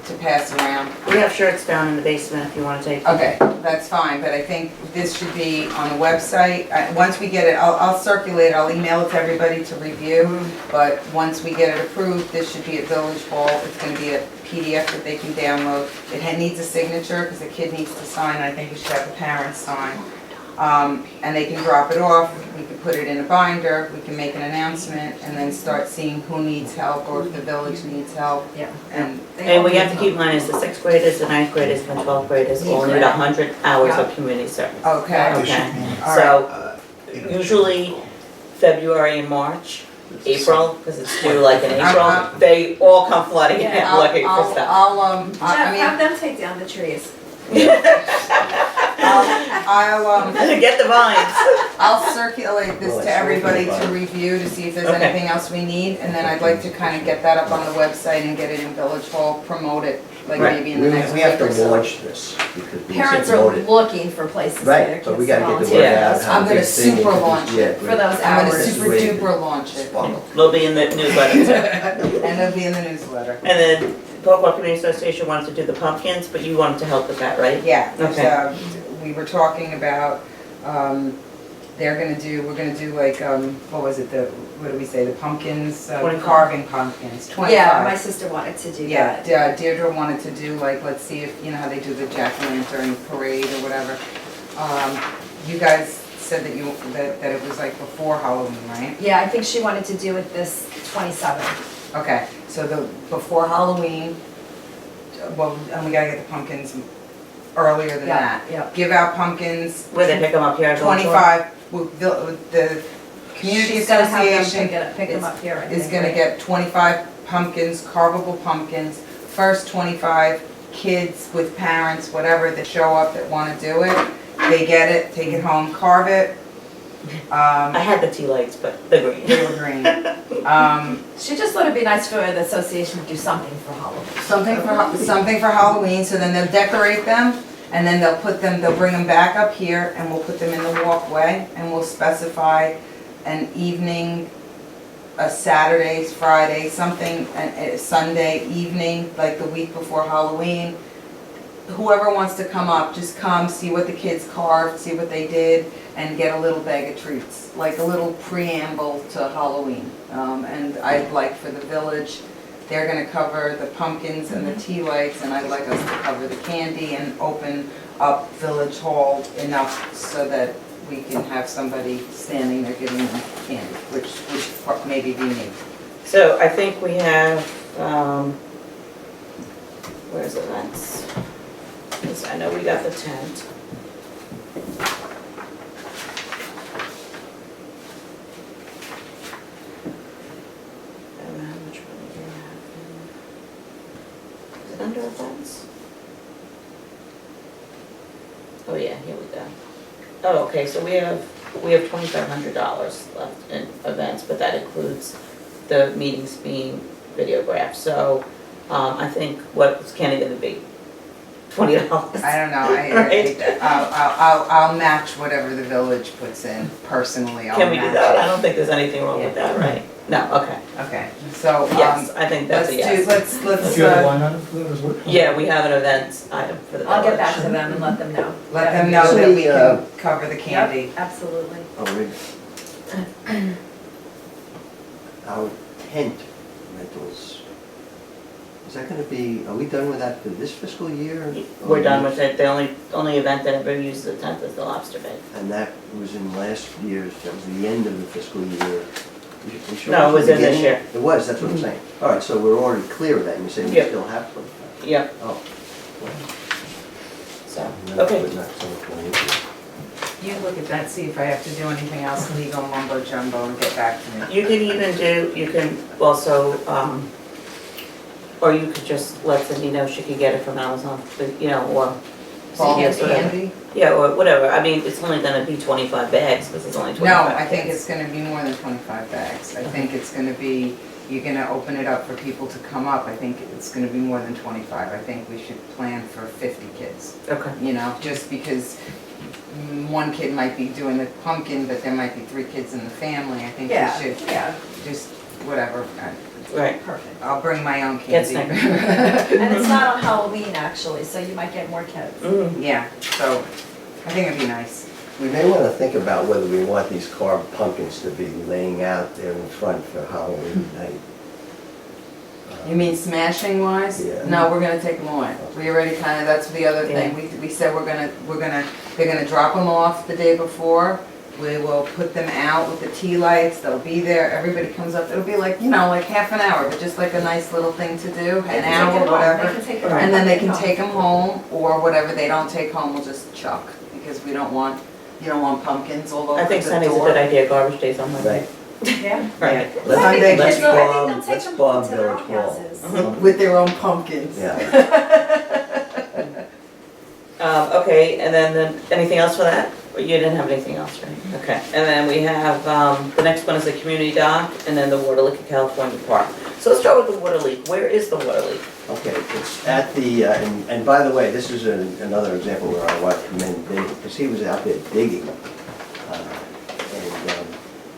to pass around.
We have shirts down in the basement if you wanna take them.
Okay, that's fine, but I think this should be on the website. Once we get it, I'll circulate it, I'll email it to everybody to review. But once we get it approved, this should be at Village Hall. It's gonna be a PDF that they can download. It needs a signature, because the kid needs to sign, I think we should have the parents sign. And they can drop it off, we can put it in a binder, we can make an announcement, and then start seeing who needs help, or if the village needs help.
Yeah.
And
And we have to keep in mind is the 6th graders, the 9th graders, and the 12th graders all need 100 hours of community service.
Okay,
Okay,
all right.
so usually February and March, April, because it's due like in April, they all come flooding in
Yeah,
looking for stuff.
I
Jeff,
mean,
have them take down the trees.
Get the vines.
I'll circulate this
Well,
to
it's
everybody to
fine.
review to see if there's
Okay.
anything else we need, and then I'd like to kind of get that up on the website and get it in Village Hall, promote it, like
Right.
maybe in the next
We
week
have
or
to
so.
launch this, because we
Parents
said
are
promote it.
looking for places for their
Right,
kids
but we
to
gotta get the
volunteer.
word out. how
I'm gonna
big thing
super
it is.
launch
Yeah,
it.
For those
I'm gonna
hours.
super duper launch it,
They'll be in the newsletter too.
and it'll be in the newsletter.
And then Poquat Community Association wanted to do the pumpkins, but you wanted to help with that, right?
Yeah, there's,
Okay.
we were talking about, we're gonna do like, what was it, what do we say, the pumpkins,
25.
carving pumpkins, 25.
Yeah, my sister wanted to do
Yeah,
that.
Deirdre wanted to do like, let's see if, you know how they do the jack-o'-lantern parade or whatever. You guys said that it was like before Halloween, right?
Yeah, I think she wanted to do it this 27th.
Okay, so before Halloween, well, and we gotta get the pumpkins earlier than that.
Yeah.
Give out pumpkins,
Where they pick them up here at Village Hall?
25, with the community
She's gonna have them
association
pick them up here. I
is
think,
gonna
right?
get 25 pumpkins, carvable pumpkins. First 25 kids with parents, whatever, that show up that wanna do it, they get it, take it home, carve it.
I had the tea lights, but the green.
They were green.
She just thought it'd be nice for the association to do something for Halloween.
Something for Halloween, so then they'll decorate them, and then they'll bring them back up here, and we'll put them in the walkway, and we'll specify an evening, a Saturday, Friday, something, a Sunday evening, like the week before Halloween. Whoever wants to come up, just come, see what the kids carved, see what they did, and get a little bag of treats, like a little preamble to Halloween. And I'd like for the village, they're gonna cover the pumpkins and the tea lights, and I'd like us to cover the candy and open up Village Hall enough so that we can have somebody standing there giving them candy, which would maybe be me.
So I think we have, where's events? 'Cause I know we got the tent. And how much money do we have in- Is it under events? Oh yeah, here we go. Oh, okay, so we have $2,500 left in events, but that includes the meetings being videographed. So I think, what's Kenny gonna be? $20?
I don't know,
Right.
I'll match whatever the village puts in, personally, I'll match.
Can we do that? I don't think there's anything wrong with that, right? No, okay.
Okay, so,
Yes, I think that's
let's
a yes.
let's,
Do you have a line item for that as well?
Yeah, we have an events item for the village.
I'll get back to them and let them know.
let them know that we
Actually,
can cover the candy.
Yep, absolutely.
Oh, our tent rentals, is that gonna be, are we done with that for this fiscal year?
We're done with it. The only event that ever uses the tent is the lobster bait.
And that was in last year's, that was the end of the fiscal year. You sure
No, it was in this
beginning?
year.
It was, that's what I'm saying. All right, so we're already clear of that, and you're saying we
Yep.
still have some?
Yep,
Oh.
so,
No,
okay.
but not so much money into it.
You look at that, see if I have to do anything else legal mumbo jumbo and get back to me.
You can also, Or you could just let Cindy know she could get it from Amazon, you know, or
Ball
CVS, whatever.
candy?
Yeah, or whatever, I mean, it's only gonna be 25 bags, because it's only 25
No,
bags.
I think it's gonna be more than 25 bags. I think it's gonna be, you're gonna open it up for people to come up. I think it's gonna be more than 25. I think we should plan for 50 kids,
Okay.
you know, just because one kid might be doing the pumpkin, but there might be 3 kids in the family. I think
Yeah,
we should
yeah,
just, whatever.
Right.
perfect.
I'll bring my own
Get
candy.
And it's not on Halloween, actually, so you might get more kids.
Mm.
Yeah, so I think it'd be nice.
We may want to think about whether we want these carved pumpkins to be laying out there in front for Halloween night.
You mean smashing wise?
Yeah.
No, we're gonna take them away. We already kinda, that's the other thing. We said they're gonna drop them off the day before. We will put them out with the tea lights. They'll be there. Everybody comes up. It'll be like, you know, like half an hour, but just like a nice little thing to do,
They
an
can
hour,
take it home.
whatever.
They can take it
Right.
And then they
home.
can take them home, or whatever they don't take home, we'll just chuck, because we don't want, you don't want pumpkins all over
I
the
think Sunny's a
door.
good idea, garbage days on Monday.
Right.
Yeah.
Right.
Let's-
I think
Sunday,
the
let's
kids will- I think
bomb-
they'll take
let's
them
bomb
to their own
Village Hall.
houses.
With their own pumpkins.
Yeah.
Okay, and then anything else for that? Or you didn't have anything else, right? Okay, and then we have, the next one is the community dock, and then the water leak at California Park. So let's start with the water leak. Where is the water leak?
Okay, it's at the, and by the way, this is another example where I want to commend David, because he was out there digging.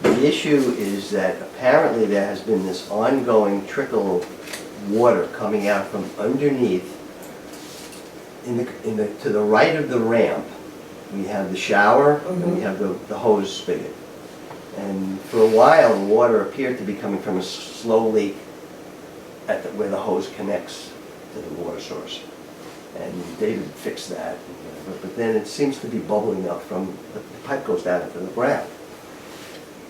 The issue is that apparently there has been this ongoing trickle of water coming out from underneath. To the right of the ramp, we have the shower, and we have the hose spigot. And for a while, the water appeared to be coming from a slow leak at where the hose connects to the water source. And David fixed that, but then it seems to be bubbling up from, the pipe goes down into the ground.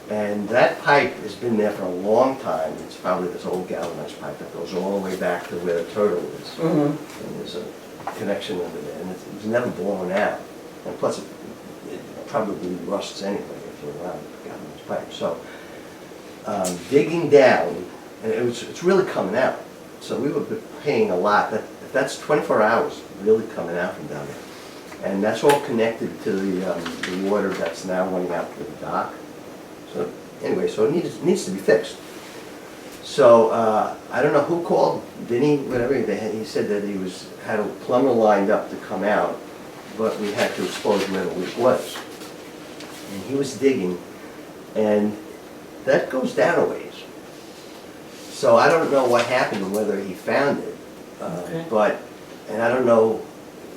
And that pipe has been there for a long time. It's probably this old galvanized pipe that goes all the way back to where the turtle is.
Mm-hmm.
And there's a connection under there, and it's never blown out. And plus, it probably rusts anyway if you're around the galvanized pipe. So, digging down, and it's really coming out. So we were paying a lot. That's 24 hours really coming out from down there. And that's all connected to the water that's now running out to the dock. So anyway, so it needs to be fixed. So I don't know who called, Vinny, whatever, he said that he had a plumber lined up to come out, but we had to expose where the leak was. And he was digging, and that goes down a ways. So I don't know what happened and whether he found it,
Okay.
but, and I don't know,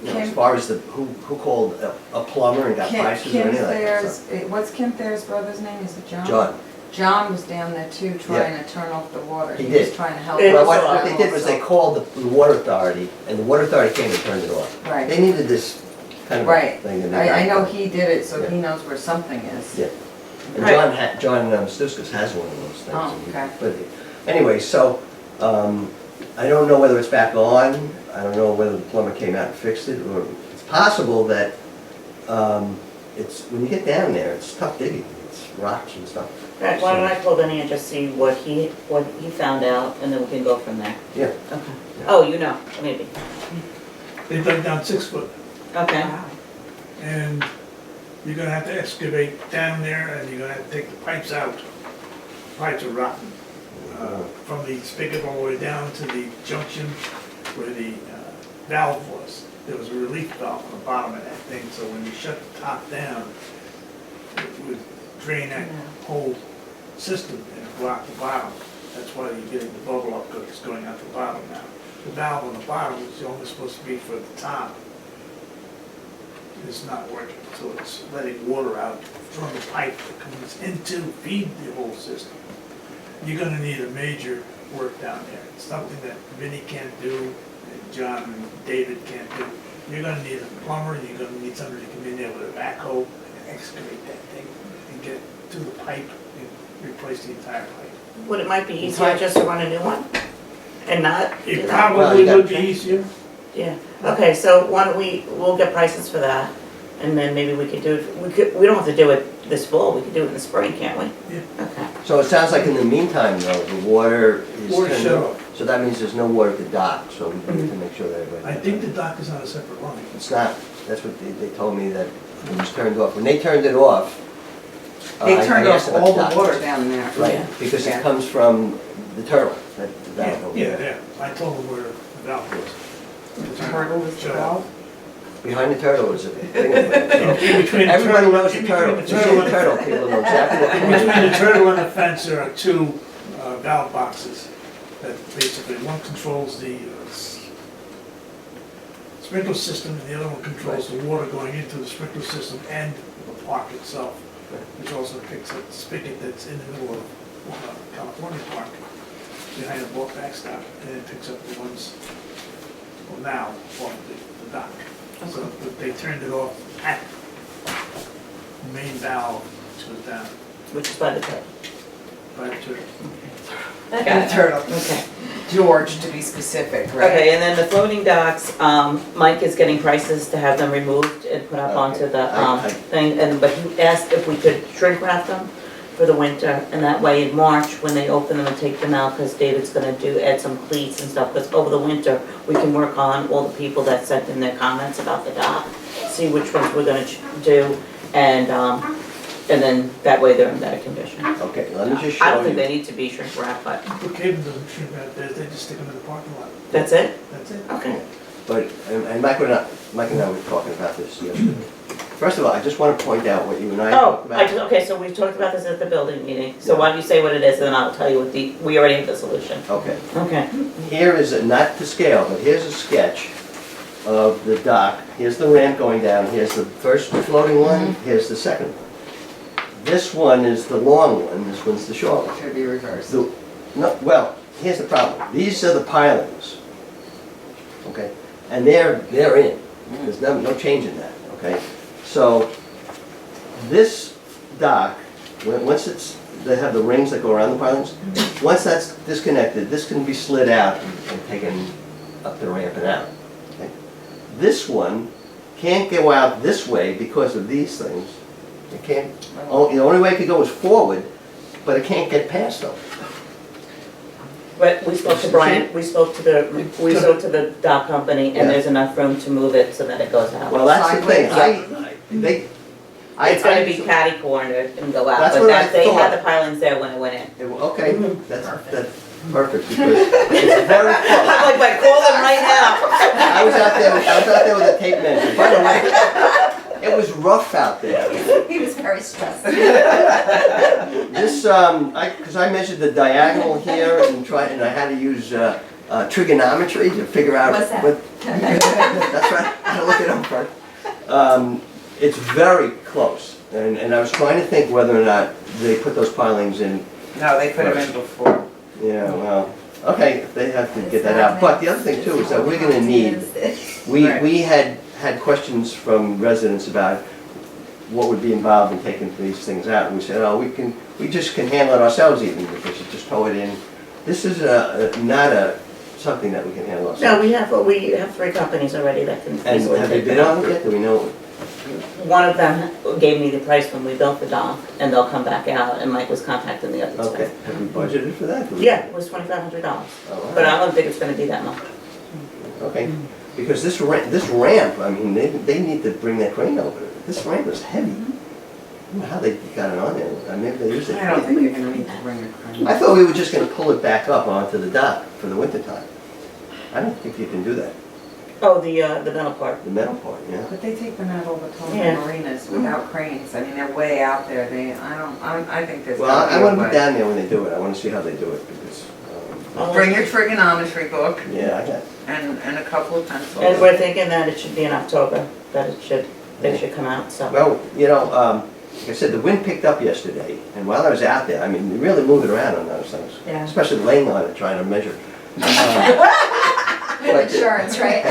as far as who called a plumber and got prices or
Kim
anything like that.
Thayer's, what's Kim Thayer's brother's name? Is it John?
John.
John was down there too, trying to turn off the water.
He
was
did.
trying to help.
Yeah,
Well,
us
what they did was they
also.
called the water authority, and the water authority came and turned it off.
Right.
They needed this kind of
Right.
thing. and they
I
got
know
it.
he did it, so he
Yeah.
knows where something is.
Yeah. And
Right.
John Stuskas has one of those things.
Oh, okay.
But anyway, so I don't know whether it's back on. I don't know whether the plumber came out and fixed it, or it's possible that it's, when you get down there, it's tough digging. It's rocks and stuff.
Right, why don't I call Benny and just see what he found out, and then we can go from there.
Yeah.
Okay. Oh, you know, maybe.
They dug down 6 foot,
Okay.
and you're gonna have to excavate down there, and you're gonna have to take the pipes out. Pipes are rotten, from the spigot all the way down to the junction where the valve was. There was a relief valve on the bottom of that thing, so when you shut the top down, it would drain that whole system and block the bottom. That's why you're getting the bubble up, because it's going out the bottom now. The valve on the bottom is only supposed to be for the top. It's not working, so it's letting water out from the pipe that comes into feed the whole system. You're gonna need a major work down there. It's something that Vinnie can't do, and John and David can't do. You're gonna need a plumber, and you're gonna need somebody to come in there with a backhoe and excavate that thing and get to the pipe and replace the entire pipe.
Would it might be easier just to run a new one? And not? do
It
that?
Well,
probably
you
would be
got-
easier.
Yeah, okay, so why don't we'll get prices for that, and then maybe we could do it, we don't have to do it this fall, we could do it in the spring, can't we?
Yeah.
Okay.
So it sounds like in the meantime, though, the water is
Water
kind
shut
of
off.
So that means there's no water at the dock, so we need to make sure that everybody.
I think the dock is on a separate line.
It's not, that's what they told me, that it was turned off. When they turned it off,
They
I
turned
asked
off
about
all
dock.
the water down there.
Right, because
Yeah.
it comes from the turtle, that valve over
Yeah,
there.
yeah, I told them where the valve was.
The turtle was the
Shut up.
valve?
Behind the turtle is a thing.
In between the
Everybody
turtle-
knows the
in
turtle.
between
If
the
you see
turtle
the
and-
turtle, people know exactly what
In
you're talking
between the
about.
turtle and the fence, there are two valve boxes that basically, one controls the sprinkler system and the other one controls the water going into the sprinkler system and the park itself, which also picks up the spigot that's in the middle of California Park, behind the boat backstop, and it picks up the ones, well, now, off the dock. So but they turned it off at the main valve, which goes down
Which is by the turtle.
by the turtle.
The turtle.
Okay.
George, to be specific, right?
Okay, and then the floating docks, Mike is getting prices to have them removed and put up onto
Okay.
the thing, but he asked if we could shrink wrap them for the winter, and that way in March, when they open them and take them out, because David's gonna add some cleats and stuff, because over the winter, we can work on all the people that sent in their comments about the dock, see which ones we're gonna do, and then that way they're in better condition.
Okay, let me just
I
show
don't think
you.
they need to be shrink wrapped, but
Brookhaven doesn't shrink wrap theirs, they just stick them in the parking lot.
that's it?
That's it.
Okay.
But, and Mike and I were talking about this yesterday. First of all, I just want to point out what you and I
Oh,
talked about.
okay, so we've talked about this at the building meeting, so why don't you say what it is, and then I'll tell you what we already have the solution.
Okay,
Okay.
here is, not to scale, but here's a sketch of the dock. Here's the ramp going down, here's the first floating one, here's the second one. This one is the long one, this one's the short one.
Should be reversed.
No, well, here's the problem. These are the pilings, okay? And they're in. There's no change in that, okay? So this dock, once they have the rings that go around the pilings, once that's disconnected, this can be slid out and taken up the ramp and out, okay? This one can't go out this way because of these things. It can't, the only way it could go is forward, but it can't get past them.
But we spoke to Brian, we spoke to the dock company,
Yeah.
and there's enough room to move it so that it goes out.
Well, that's the thing.
It's gonna be catty cornered and go out,
That's
but
what I
they had
thought.
the pilings there when it went in.
Okay, that's perfect, because it's very close.
I'm like, call them right now.
I was out there with a tape measure. By the way, it was rough out there.
He was very stressed.
This, because I measured the diagonal here and I had to use trigonometry to figure out
What's that?
That's right, I had to look it up first. It's very close, and I was trying to think whether or not they put those pilings in.
No, they put them in before.
Yeah, well, okay, they have to get that out. But the other thing too is that we're gonna need, we had questions from residents about what would be involved in taking these things out. And we said, oh, we just can handle it ourselves even, because you just tow it in. This is not something that we can handle ourselves.
No, we have 3 companies already that can
And
easily
have they
take
bid
them
on
out.
it yet? Do we know?
One of them gave me the price when we built the dock, and they'll come back out, and Mike was contacting the others.
Okay, have we budgeted for that?
Yeah, it was $2,500,
Oh,
but I don't think it's gonna be that much.
okay, because this ramp, I mean, they need to bring that crane over. This ramp is heavy. I don't know how they got it on there. Maybe they used it.
I don't think you're gonna need to bring a crane.
I thought we were just gonna pull it back up onto the dock for the winter time. I don't think you can do that,
Oh, the metal part.
the metal part, yeah.
But they take them out all the time
Yeah.
in marinas without cranes. I mean, they're way out there. I think there's
Well,
gotta
I
be a
wanna be
way.
down there when they do it. I wanna see how they do it, because,
Bring your trigonometry book
yeah, I got,
and a couple of pencils.
And we're thinking that it should be in October, that they should come out, so.
well, like I said, the wind picked up yesterday, and while I was out there, I mean, you really move it around on those things.
Yeah.
Especially laying on it, trying to measure.
With insurance, right?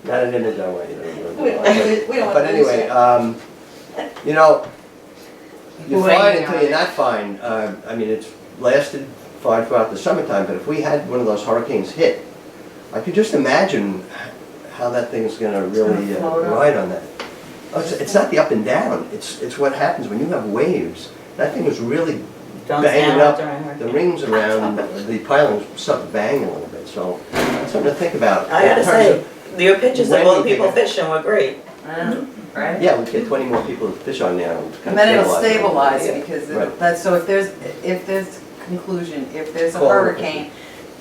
Not an image I want you to.
We don't want
But
to lose
anyway,
it.
you're
Laying
fine until
on
you're
it.
not fine. I mean, it's lasted fine throughout the summertime, but if we had one of those hurricanes hit, I could just imagine how that thing's gonna really
It's gonna float up.
ride on that. Oh, it's not the up and down, it's what happens when you have waves. That thing was really
Don't
banging
stand
up
out during her.
the rings around the pilings, start banging a little bit, so that's something to think about.
I gotta
in terms
say,
of-
your pictures of
when
all the
we
people
think of-
fishing were great.
Right?
Yeah, we get 20 more people to fish on there.
And then it'll stabilize
Yeah.
because
Right.
that's, so if there's conclusion, if there's a
Call it.
hurricane,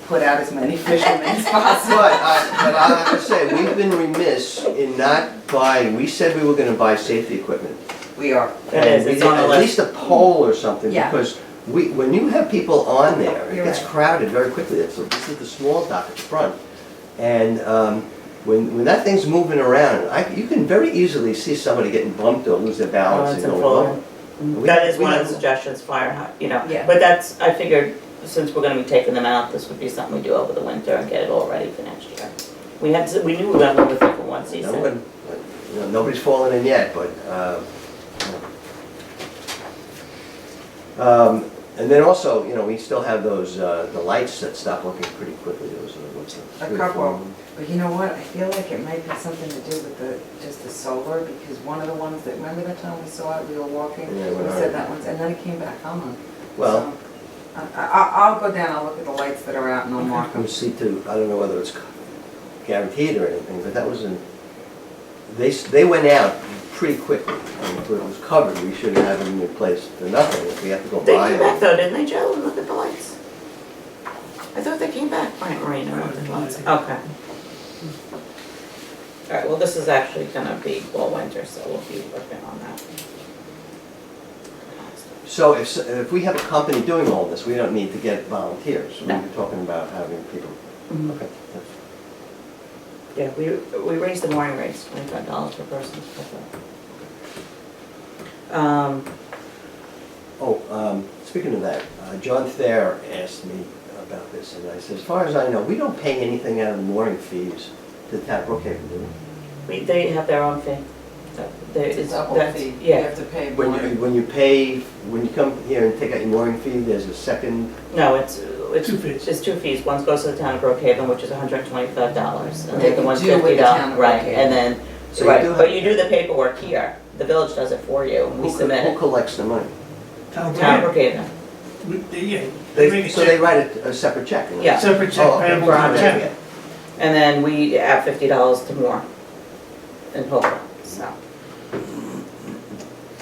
put out as many fishermen as possible.
But I have to say, we've been remiss in not buying, we said we were gonna buy safety equipment.
We are.
It is,
And we
it's on the
did
list.
At least a pole or something,
Yeah.
because when you have people on there, it
You're
gets
right.
crowded very quickly. This is the small dock at the front. And when that thing's moving around, you can very easily see somebody getting bumped or lose their
Oh,
balance
it's
and
in
going
full.
over. We-
That is
we
one of
have-
the suggestions,
Yeah.
but that's, I figured, since we're gonna be taking them out, this would be something we do over the winter and get it all ready for next year. We knew we were gonna live with it for one
No
season.
one- Nobody's fallen in yet, but, and then also, we still have those, the lights that stop working pretty quickly, those are, what's the?
A
three or
couple.
four?
But you know what, I feel like it might be something to do with just the solar, because one of the ones that, remember that time we saw it, we were walking?
Yeah,
We
when
said
I-
that once, and then it came back on.
Well,
So, I'll go down, I'll look at the lights that are out and I'll mark them.
we'll see too, I don't know whether it's guaranteed or anything, but that was they went out pretty quickly. And if it was covered, we should have them replaced for nothing, if we have to go
They
buy
came back
them.
though, didn't they, Joe, and look at the lights? I thought they came back, Frank Marino, and looked at the lights. Okay. All right, well, this is actually gonna be all winter, so we'll be working on that.
So if we have a company doing all this, we don't need to get volunteers. We
No.
were talking about having people,
Mhm.
okay.
Yeah, we raised the mooring rates, $25 per person.
Speaking of that, John Thayer asked me about this, and I said, as far as I know, we don't pay anything out of mooring fees to the town of Brookhaven, do we?
They have their own fee.
It's a double
that's-
fee. You
Yeah,
have to pay
When
more.
when you come here and take out your mooring fee, there's a second,
no, it's
Two fees.
It's 2 fees. One goes to the town of Brookhaven, which is $125, and the
That
other
you
one's
do with the town
$50,
of
right,
Brookhaven.
and then,
So you
right,
do
but
have-
you do the paperwork here. The village does it for you, and we submit
who
it.
collects the money?
Town
Town of
plan.
Brookhaven.
Yeah, they make a
So they
check,
write a separate check?
Yeah.
separate
Oh,
check
okay.
payable
For
to the
100,
town.
And then we add $50 to more in total, so.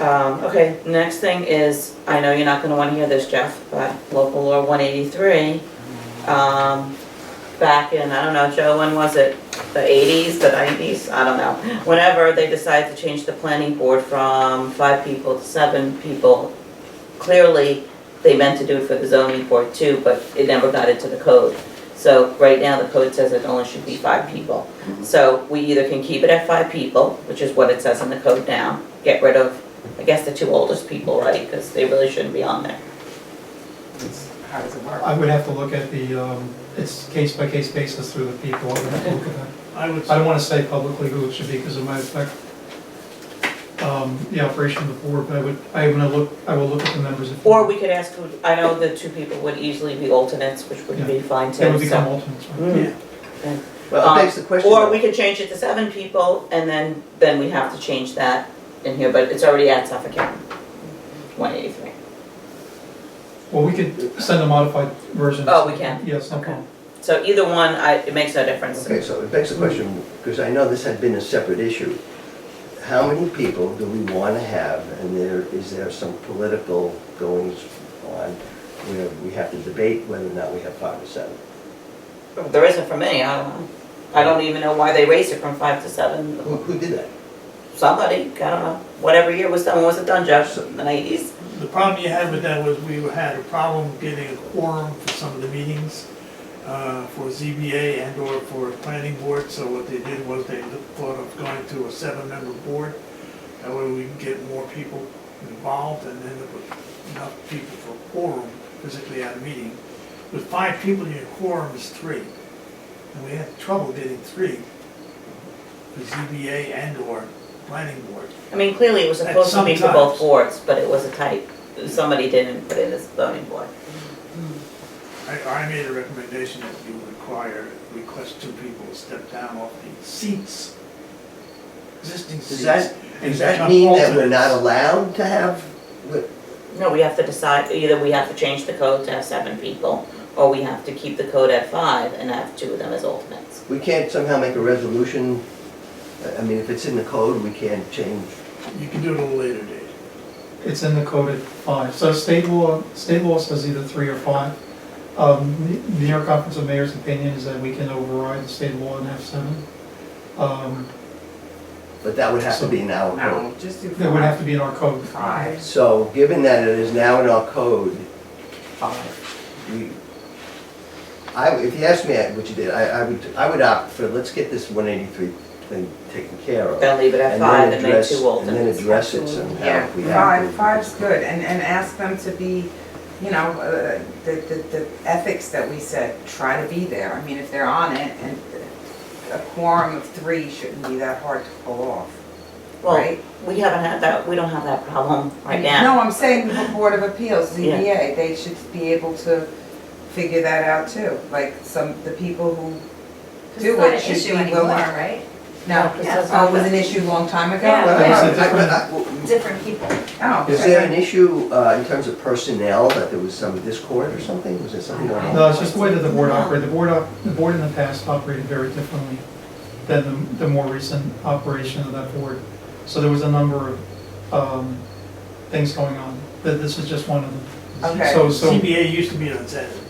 Okay, next thing is, I know you're not gonna wanna hear this, Jeff, but local law 183, back in, I don't know, Joe, when was it? The 80s, the 90s, I don't know. Whenever they decided to change the planning board from 5 people to 7 people, clearly, they meant to do it for the zoning board too, but it never got into the code. So right now, the code says it only should be 5 people. So we either can keep it at 5 people, which is what it says in the code now, get rid of, I guess, the 2 oldest people, right, because they really shouldn't be on there.
How does it work?
I would have to look at it's case by case basis through the people, I would have to look at that.
I would,
I don't want to say publicly who it should be because it might affect the operation of the board, but I will look at the members. if-
Or we could ask, who I know the 2 people would easily be alternates, which would be fine too.
They would become
so-
alternates, right?
Mm.
Well, it begs the question.
Or
though.
we could change it to 7 people, and then we have to change that in here, but it's already at Suffolk County, 183.
Well, we could send a modified version.
Oh, we can?
Yes, no
Okay.
problem.
So either one, it makes no difference.
Okay, so it begs the question, because I know this had been a separate issue. How many people do we want to have, and is there some political goings on where we have to debate whether or not we have 5 or 7?
There isn't for me, I don't know. I don't even know why they raised it from 5 to 7.
Who did that?
Somebody, I don't know. Whatever year it was done, when was it done, Josh? In the 80s?
the problem you had with that was we had a problem getting a quorum for some of the meetings, for ZBA and or for planning board, so what they did was they thought of going to a 7-member board. That way we can get more people involved and end up with enough people for a quorum physically at a meeting. With 5 people, your quorum is 3. And we had trouble getting 3 for ZBA and or planning board.
I mean, clearly it was
At
supposed to be for
some
both
times.
boards, but it was a type. Somebody didn't put it as zoning board.
I made a recommendation that you request 2 people to step down off the seats, existing seats.
Does that
and
Does that
become
mean that we're
alternates.
not allowed to have,
No, we have to decide, either we have to change the code to have 7 people, or we have to keep the code at 5 and have 2 of them as alternates.
We can't somehow make a resolution, I mean, if it's in the code, we can't change.
You can do it at a later date.
It's in the code at 5. So state law says either 3 or 5. The New York Conference of Mayors' opinion is that we can override the state law and have 7.
But that would have to be in our code.
No, just do
That would have to
five.
be in our code.
Five.
So, given that it is now in our code, we, if you ask me what you did, I would opt for, let's get this 183 thing taken care of.
Then leave it at
And
5
then
and make
address-
2
And then
alternates.
address it somehow
Yeah,
if we have to.
five's good, and ask them to be, you know, the ethics that we said, try to be there. I mean, if they're on it, and a quorum of 3 shouldn't be that hard to pull off,
Well,
right?
we haven't had that, we don't have that problem right now.
No, I'm saying the Board of Appeals,
Yeah.
ZBA, they should be able to figure that out too. Like the people who do it should be willing.
right?
No,
Yeah.
oh, it was an issue a long time ago?
Yeah.
Well,
Yeah.
Different people.
Oh,
Is there an
okay.
issue in terms of personnel, that there was some discord or something? Was there something going on?
No, it's just the way that the board operated. The board in the past operated very differently than the more recent operation of that board. So there was a number of things going on. This is just one of them.
Okay.
So,
CBA used to be on Saturdays.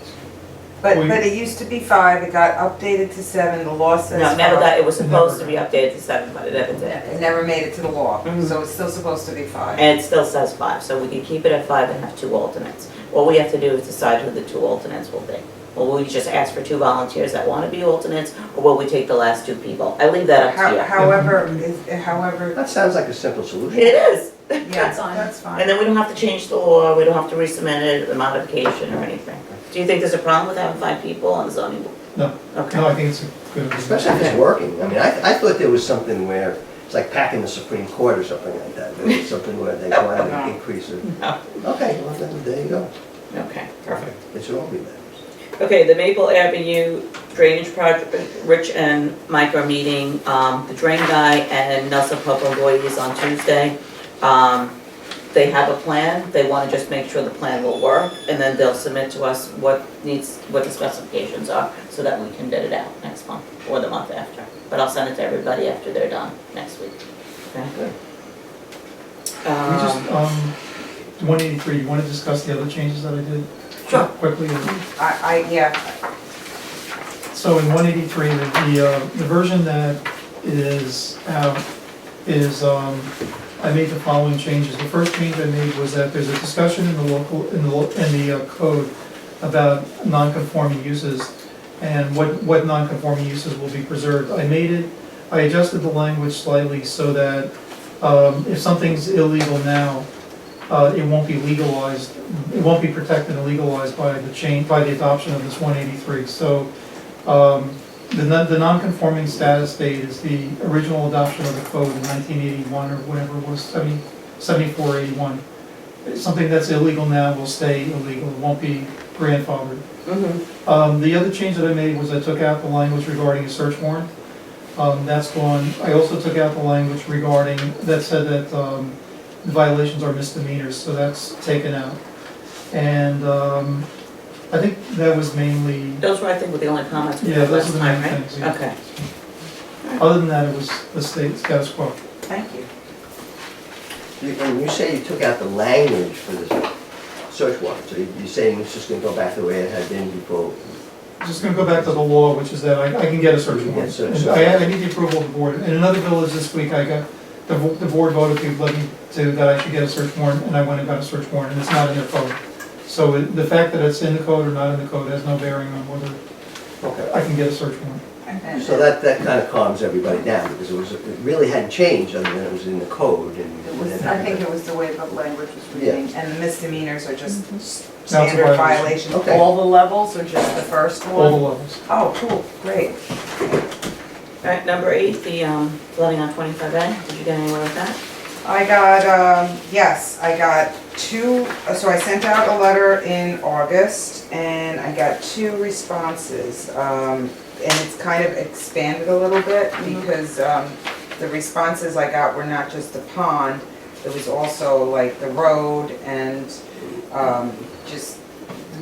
But
we-
it used to be 5, it got updated to 7, the law says
No,
5.
never that, it was supposed to be updated to 7, but it never did.
It never made it to the law,
Mhm.
so it's still supposed to be 5.
And it still says 5, so we can keep it at 5 and have 2 alternates. What we have to do is decide who the 2 alternates will be. Will we just ask for 2 volunteers that want to be alternates, or will we take the last 2 people? I leave that up to you.
However,
That sounds like a simple solution.
It is.
yeah,
That's fine.
that's fine.
And then we don't have to change the law, we don't have to resubmit it, the modification or anything. Do you think there's a problem with having 5 people on the zoning board?
No.
Okay.
no, I think it's a good idea.
Especially if it's working. I mean, I thought there was something where, it's like packing the Supreme Court or something like that. There was something where they wanted to increase it.
No.
Okay, well, then there you go.
Okay, perfect.
It should all be there.
Okay, the Maple Avenue drainage project, Rich and Mike are meeting, the drain guy and Nelson Pope and Boyd is on Tuesday. They have a plan, they wanna just make sure the plan will work, and then they'll submit to us what the specifications are, so that we can bid it out next month, or the month after. But I'll send it to everybody after they're done, next week. Okay?
We just, 183, you want to discuss the other changes that I did?
Sure.
Quickly.
Yeah,
So in 183, the version that is out is, I made the following changes. The first change I made was that there's a discussion in the code about non-conforming uses and what non-conforming uses will be preserved. I adjusted the language slightly so that if something's illegal now, it won't be legalized, it won't be protected and legalized by the adoption of this 183. So the non-conforming status date is the original adoption of the code in 1981 or whatever it was, 7481. Something that's illegal now will stay illegal, it won't be grandfathered. The other change that I made was I took out the language regarding a search warrant. That's gone. I also took out the language regarding, that said that the violations are misdemeanors, so that's taken out. And I think that was mainly,
Those were, I think, were the only comments we
yeah,
had
those
last
are the
time,
main
right?
things. Yeah.
Okay.
Other than that, it was the status quo.
thank you.
When you say you took out the language for this search warrant, so you're saying it's just gonna go back the way it had been before?
Just gonna go back to the law, which is that I can get a search
You can
warrant.
get search
And I need the approval of the board. In another village this week, the board voted to let me, that I should get a search warrant, and I went and got a search warrant, and it's not in their code. So the fact that it's in the code or not in the code has no bearing on whether
Okay.
I can get a search warrant.
So that kind of calms everybody down, because it really hadn't changed other than it was in the code and.
I think it was the way the language was reading, and the misdemeanors are just standard
violation.
violations.
Okay.
All the levels or just the first
All the
one?
levels.
Oh, cool, great.
All right, number 8, the flooding on 25A, did you get anywhere with that?
I got, yes, I got 2, so I sent out a letter in August, and I got 2 responses. And it's kind of expanded a little bit, because the responses I got were not just the pond, It was also like the road and just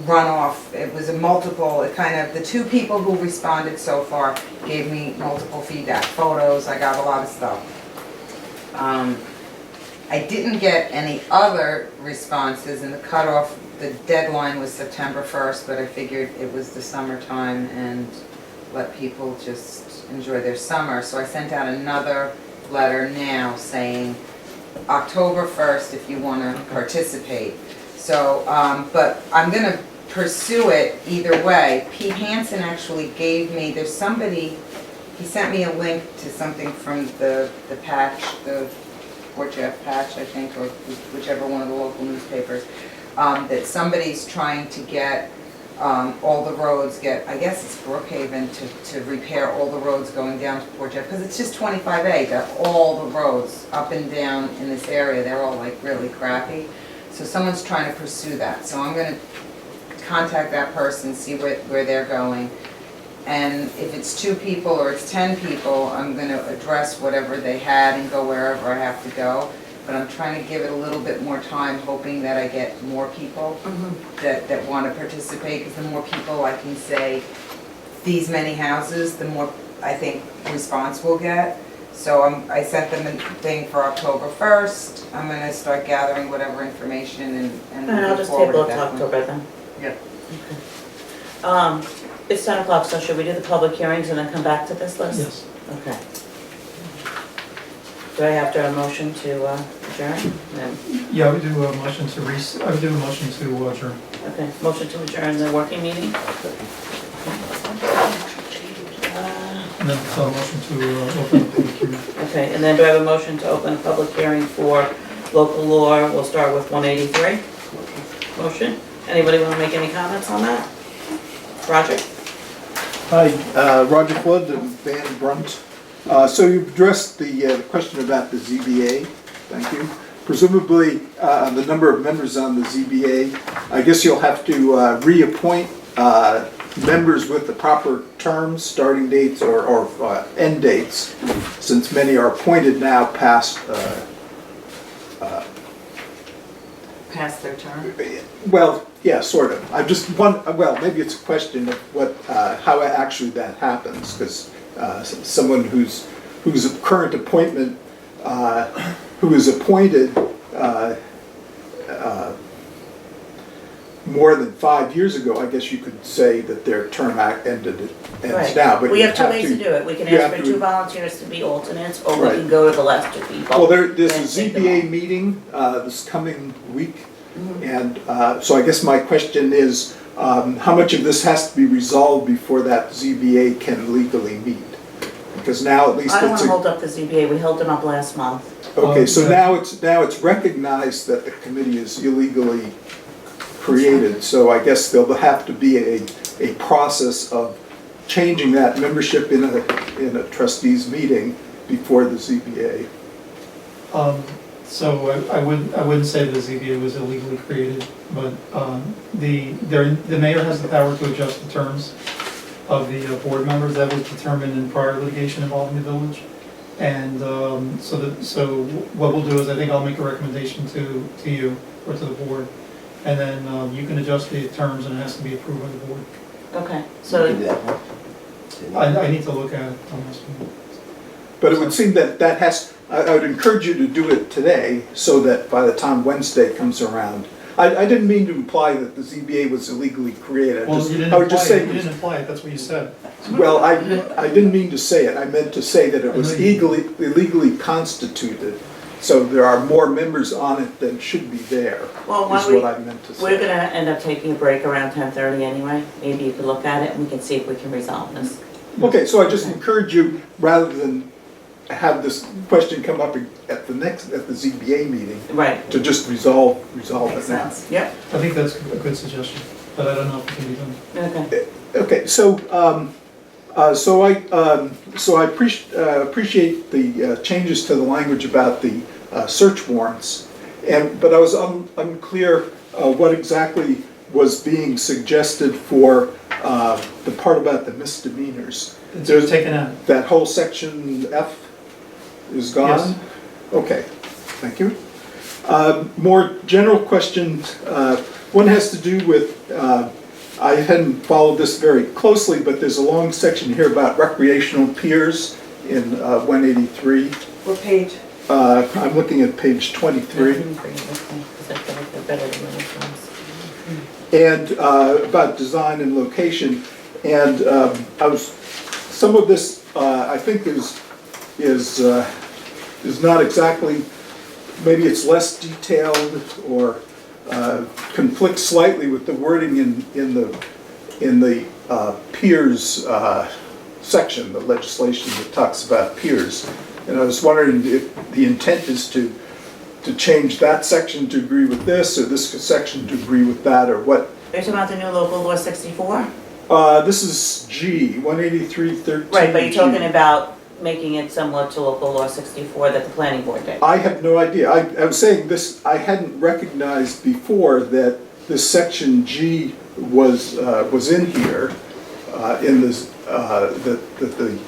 runoff. It was a multiple, it kind of, the two people who responded so far gave me multiple feedback, photos, I got a lot of stuff. I didn't get any other responses, and the cutoff, the deadline was September 1st, but I figured it was the summertime and let people just enjoy their summer. So I sent out another letter now saying October 1st if you want to participate. So, but I'm going to pursue it either way. Pete Hansen actually gave me, there's somebody, he sent me a link to something from the Patch, the Port Jeff Patch, I think, or whichever one of the local newspapers, that somebody's trying to get all the roads, I guess it's Brookhaven, to repair all the roads going down to Port Jeff, because it's just 25A, that all the roads up and down in this area, they're all like really crappy. So someone's trying to pursue that. So I'm going to contact that person, see where they're going. And if it's 2 people or it's 10 people, I'm going to address whatever they had and go wherever I have to go. But I'm trying to give it a little bit more time, hoping that I get more people that want to participate. Because the more people I can say, these many houses, the more I think response we'll get. So I sent them a thing for October 1st. I'm going to start gathering whatever information and
And I'll
move
just
forward
table
at
it to
that point.
October then.
Yeah.
It's 10 o'clock, so should we do the public hearings and then come back to this list?
Yes.
Okay. Do I have to have a motion to adjourn? No.
Yeah, I would do a motion to I would do a motion to adjourn.
Okay, motion to adjourn the working meeting?
And then a motion to open the public hearing.
Okay, and then do I have a motion to open a public hearing for local law? We'll start with 183. Motion. Anybody want to make any comments on that? Roger?
Hi, Roger Flood and Van Brunt. So you've addressed the question about the ZBA, thank you. Presumably, the number of members on the ZBA, I guess you'll have to reappoint members with the proper terms, starting dates or end dates, since many are appointed now past,
Pass their turn.
well, yeah, sort of. I just well, maybe it's a question of what, how actually that happens, because someone whose current appointment, who is appointed more than 5 years ago, I guess you could say that their term ends
Right.
now. But
We
you
have 2 ways to do it. We can
you
ask
have
for
to-
2 volunteers to be alternates, or we
Right.
can go to the last 2 people.
Well, there's a
and take them
ZBA
all.
meeting this coming week,
Mhm.
and so I guess my question is, how much of this has to be resolved before that ZBA can legally meet? Because now at least
I don't want
it's
to hold up the ZBA. We held them up last month.
okay. So
Yeah.
now it's recognized that the committee is illegally created. So I guess there'll have to be a process of changing that membership in a trustees meeting before the ZBA.
So I wouldn't say the ZBA was illegally created, but the mayor has the power to adjust the terms of the board members. That was determined in prior litigation involving the village. And so what we'll do is, I think I'll make a recommendation to you or to the board. And then you can adjust the terms, and it has to be approved by the board.
Okay, so,
I need to look at it, honestly.
But it would seem that I would encourage you to do it today, so that by the time Wednesday comes around, I didn't mean to imply that the ZBA was illegally created.
Well, you
I would just say,
didn't imply it, that's what you said.
well, I didn't mean to say it, I meant to say that it was illegally constituted, so there are more members on it than should be there,
well, why
is
don't we,
what I meant to say.
we're gonna end up taking a break around 10:30 anyway. Maybe you could look at it and we can see if we can resolve this.
Okay, so I just encourage you, rather than have this question come up at the ZBA meeting,
Right,
to just resolve
makes
it now.
sense. Yep,
I think that's a good suggestion, but I don't know if it can be done.
okay.
Okay, so I appreciate the changes to the language about the search warrants, but I was unclear what exactly was being suggested for the part about the misdemeanors.
It's taken out.
That whole section F is gone?
Yes.
Okay, thank you. More general questions. One has to do with, I hadn't followed this very closely, but there's a long section here about recreational piers in 183.
What page?
I'm looking at page 23. And about design and location. And some of this, I think is not exactly, maybe it's less detailed or conflicts slightly with the wording in the piers section, the legislation that talks about piers. And I was wondering if the intent is to change that section to agree with this, or this section to agree with that, or what?
Are you talking about the new local law 64?
This is G, 183.13.
Right, but you're
G.
talking about making it similar to local law 64 that the planning board did.
I have no idea. I was saying this, I hadn't recognized before that this section G was in here, in this, that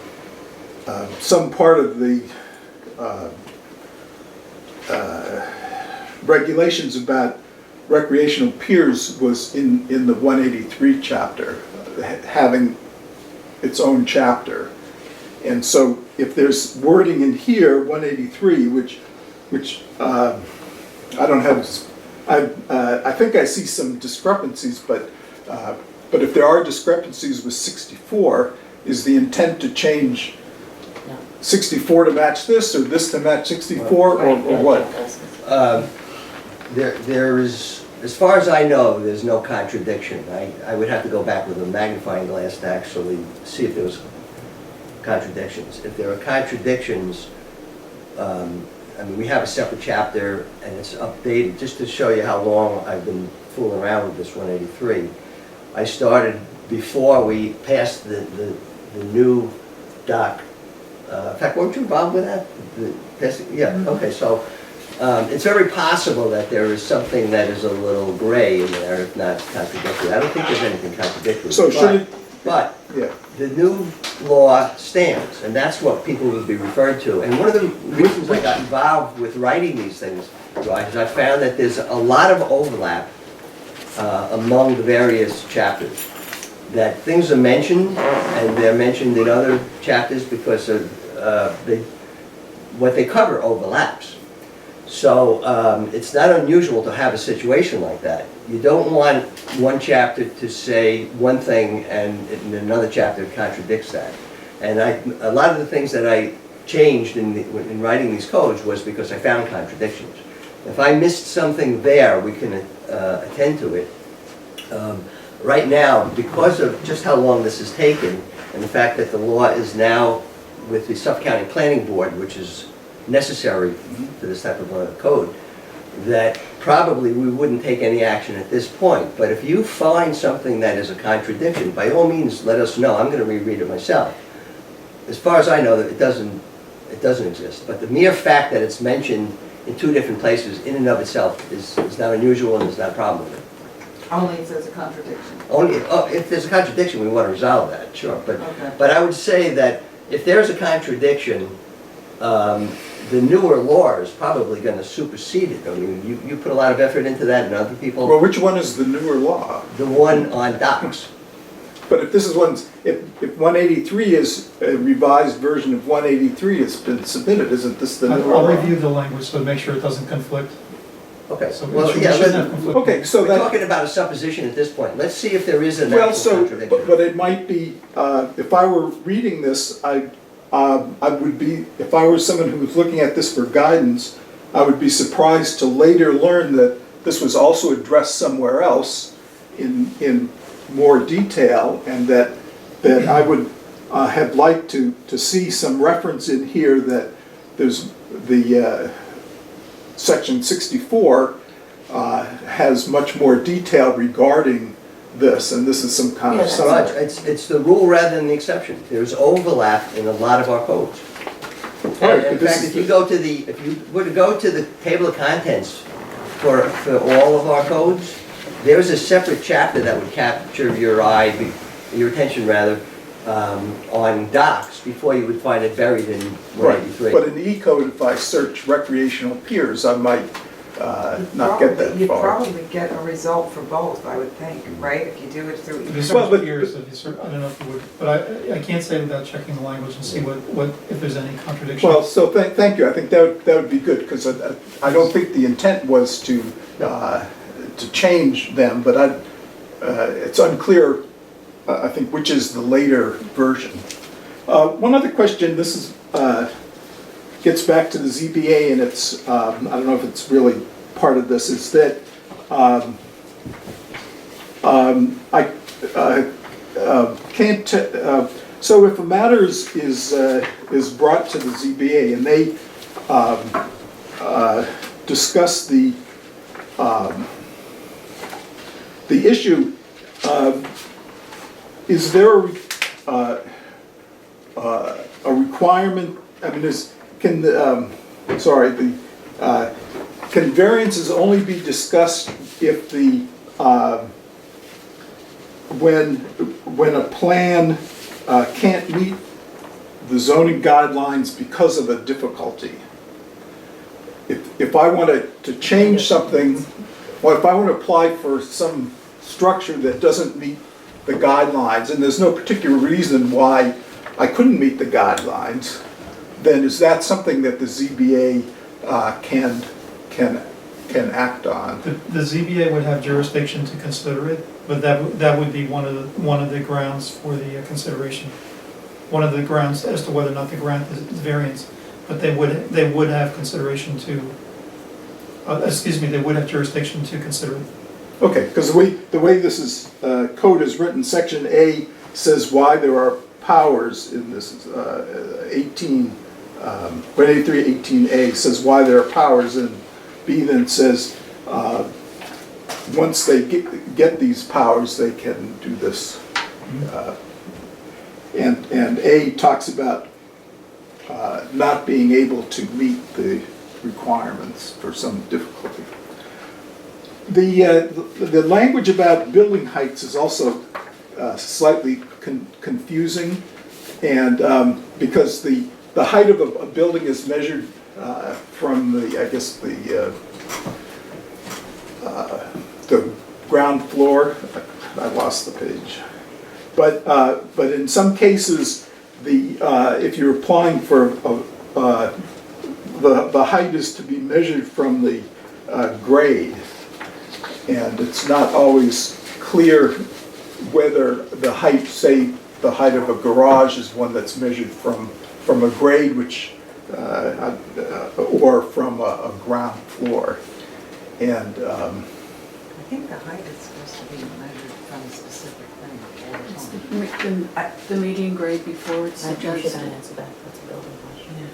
some part of the regulations about recreational piers was in the 183 chapter, having its own chapter. And so if there's wording in here, 183, which I don't have, I think I see some discrepancies, but if there are discrepancies with 64, is the intent to change 64 to match this, or this to match 64, or what?
There is, as far as I know, there's no contradiction. I would have to go back with a magnifying glass to actually see if there was contradictions. If there are contradictions, I mean, we have a separate chapter and it's updated, just to show you how long I've been fooling around with this 183. I started before we passed the new doc. In fact, weren't you involved with that? Yeah, okay, so it's very possible that there is something that is a little gray in there, if not contradictory. I don't think there's anything contradictory.
So should it,
But
yeah.
the new law stands, and that's what people would be referred to. And one of the reasons I got involved with writing these things, right, is I found that there's a lot of overlap among the various chapters. That things are mentioned, and they're mentioned in other chapters because of what they cover overlaps. So it's not unusual to have a situation like that. You don't want one chapter to say one thing and in another chapter contradicts that. And a lot of the things that I changed in writing these codes was because I found contradictions. If I missed something there, we can attend to it. Right now, because of just how long this has taken, and the fact that the law is now with the Suffolk County Planning Board, which is necessary for this type of a code, that probably we wouldn't take any action at this point. But if you find something that is a contradiction, by all means let us know. I'm going to reread it myself. As far as I know, it doesn't exist. But the mere fact that it's mentioned in two different places in and of itself is not unusual, and there's not a problem with it.
Only if there's a contradiction.
Only, if there's a contradiction, we want to resolve that, sure.
Okay.
But I would say that if there's a contradiction, the newer law is probably going to supersede it. I mean, you put a lot of effort into that, and other people,
Well, which one is the newer law?
the one on docks.
But if this is if 183 is a revised version of 183 has been submitted, isn't this the newer law?
I'll review the language to make sure it doesn't conflict.
Okay,
So
well,
it
yeah,
shouldn't have conflict.
Okay, so
we're
that,
talking about a supposition at this point. Let's see if there is an
well,
actual
so,
contradiction.
but it might be, if I were reading this, I would be, if I were someone who was looking at this for guidance, I would be surprised to later learn that this was also addressed somewhere else in more detail, and that I would have liked to see some reference in here that there's the section 64 has much more detail regarding this, and this is some kind of
Yeah,
Raj,
summary.
it's the rule rather than the exception. There's overlap in a lot of our codes.
Right,
And in
but this
fact,
is
if you were to go to the table of contents for all of our codes, there's a separate chapter that would capture your attention rather, on docks before you would find it buried in
Right,
183.
but in the E-code, if I search recreational piers, I might not get that
You'd
far.
probably get a result for both, I would think, right? If you do it through
There's
each.
Well,
certain
but-
years that you I don't know if you would, but I can't say without checking the language and see what, if there's any contradiction.
Well, so thank you, I think that would be good, because I don't think the intent was to change them, but it's unclear, I think, which is the later version. One other question, this is, gets back to the ZBA, and it's, I don't know if it's really part of this, is that I can't, so if a matter is brought to the ZBA and they discuss the issue, is there a requirement, I mean, can variances only be discussed if when a plan can't meet the zoning guidelines because of a difficulty? If I wanted to change something, or if I want to apply for some structure that doesn't meet the guidelines, and there's no particular reason why I couldn't meet the guidelines, then is that something that the ZBA can act on?
The ZBA would have jurisdiction to consider it, but that would be one of the grounds for the consideration. One of the grounds as to whether or not to grant the variance, but they would have consideration to, they would have jurisdiction to consider it.
Okay, because the way this is, code is written, section A says why there are powers in this, 183.18a says why there are powers, and B then says, once they get these powers, they can do this. And A talks about not being able to meet the requirements for some difficulty. The language about building heights is also slightly confusing, and because the height of a building is measured from the ground floor. I lost the page. But in some cases, if you're applying for the height is to be measured from the grade, and it's not always clear whether the height, say the height of a garage is one that's measured from a grade, which or from a ground floor, and
I think the height is supposed to be measured from a specific thing all the time.
The median grade before it's
I think you should
suggested.
answer that, that's a building question.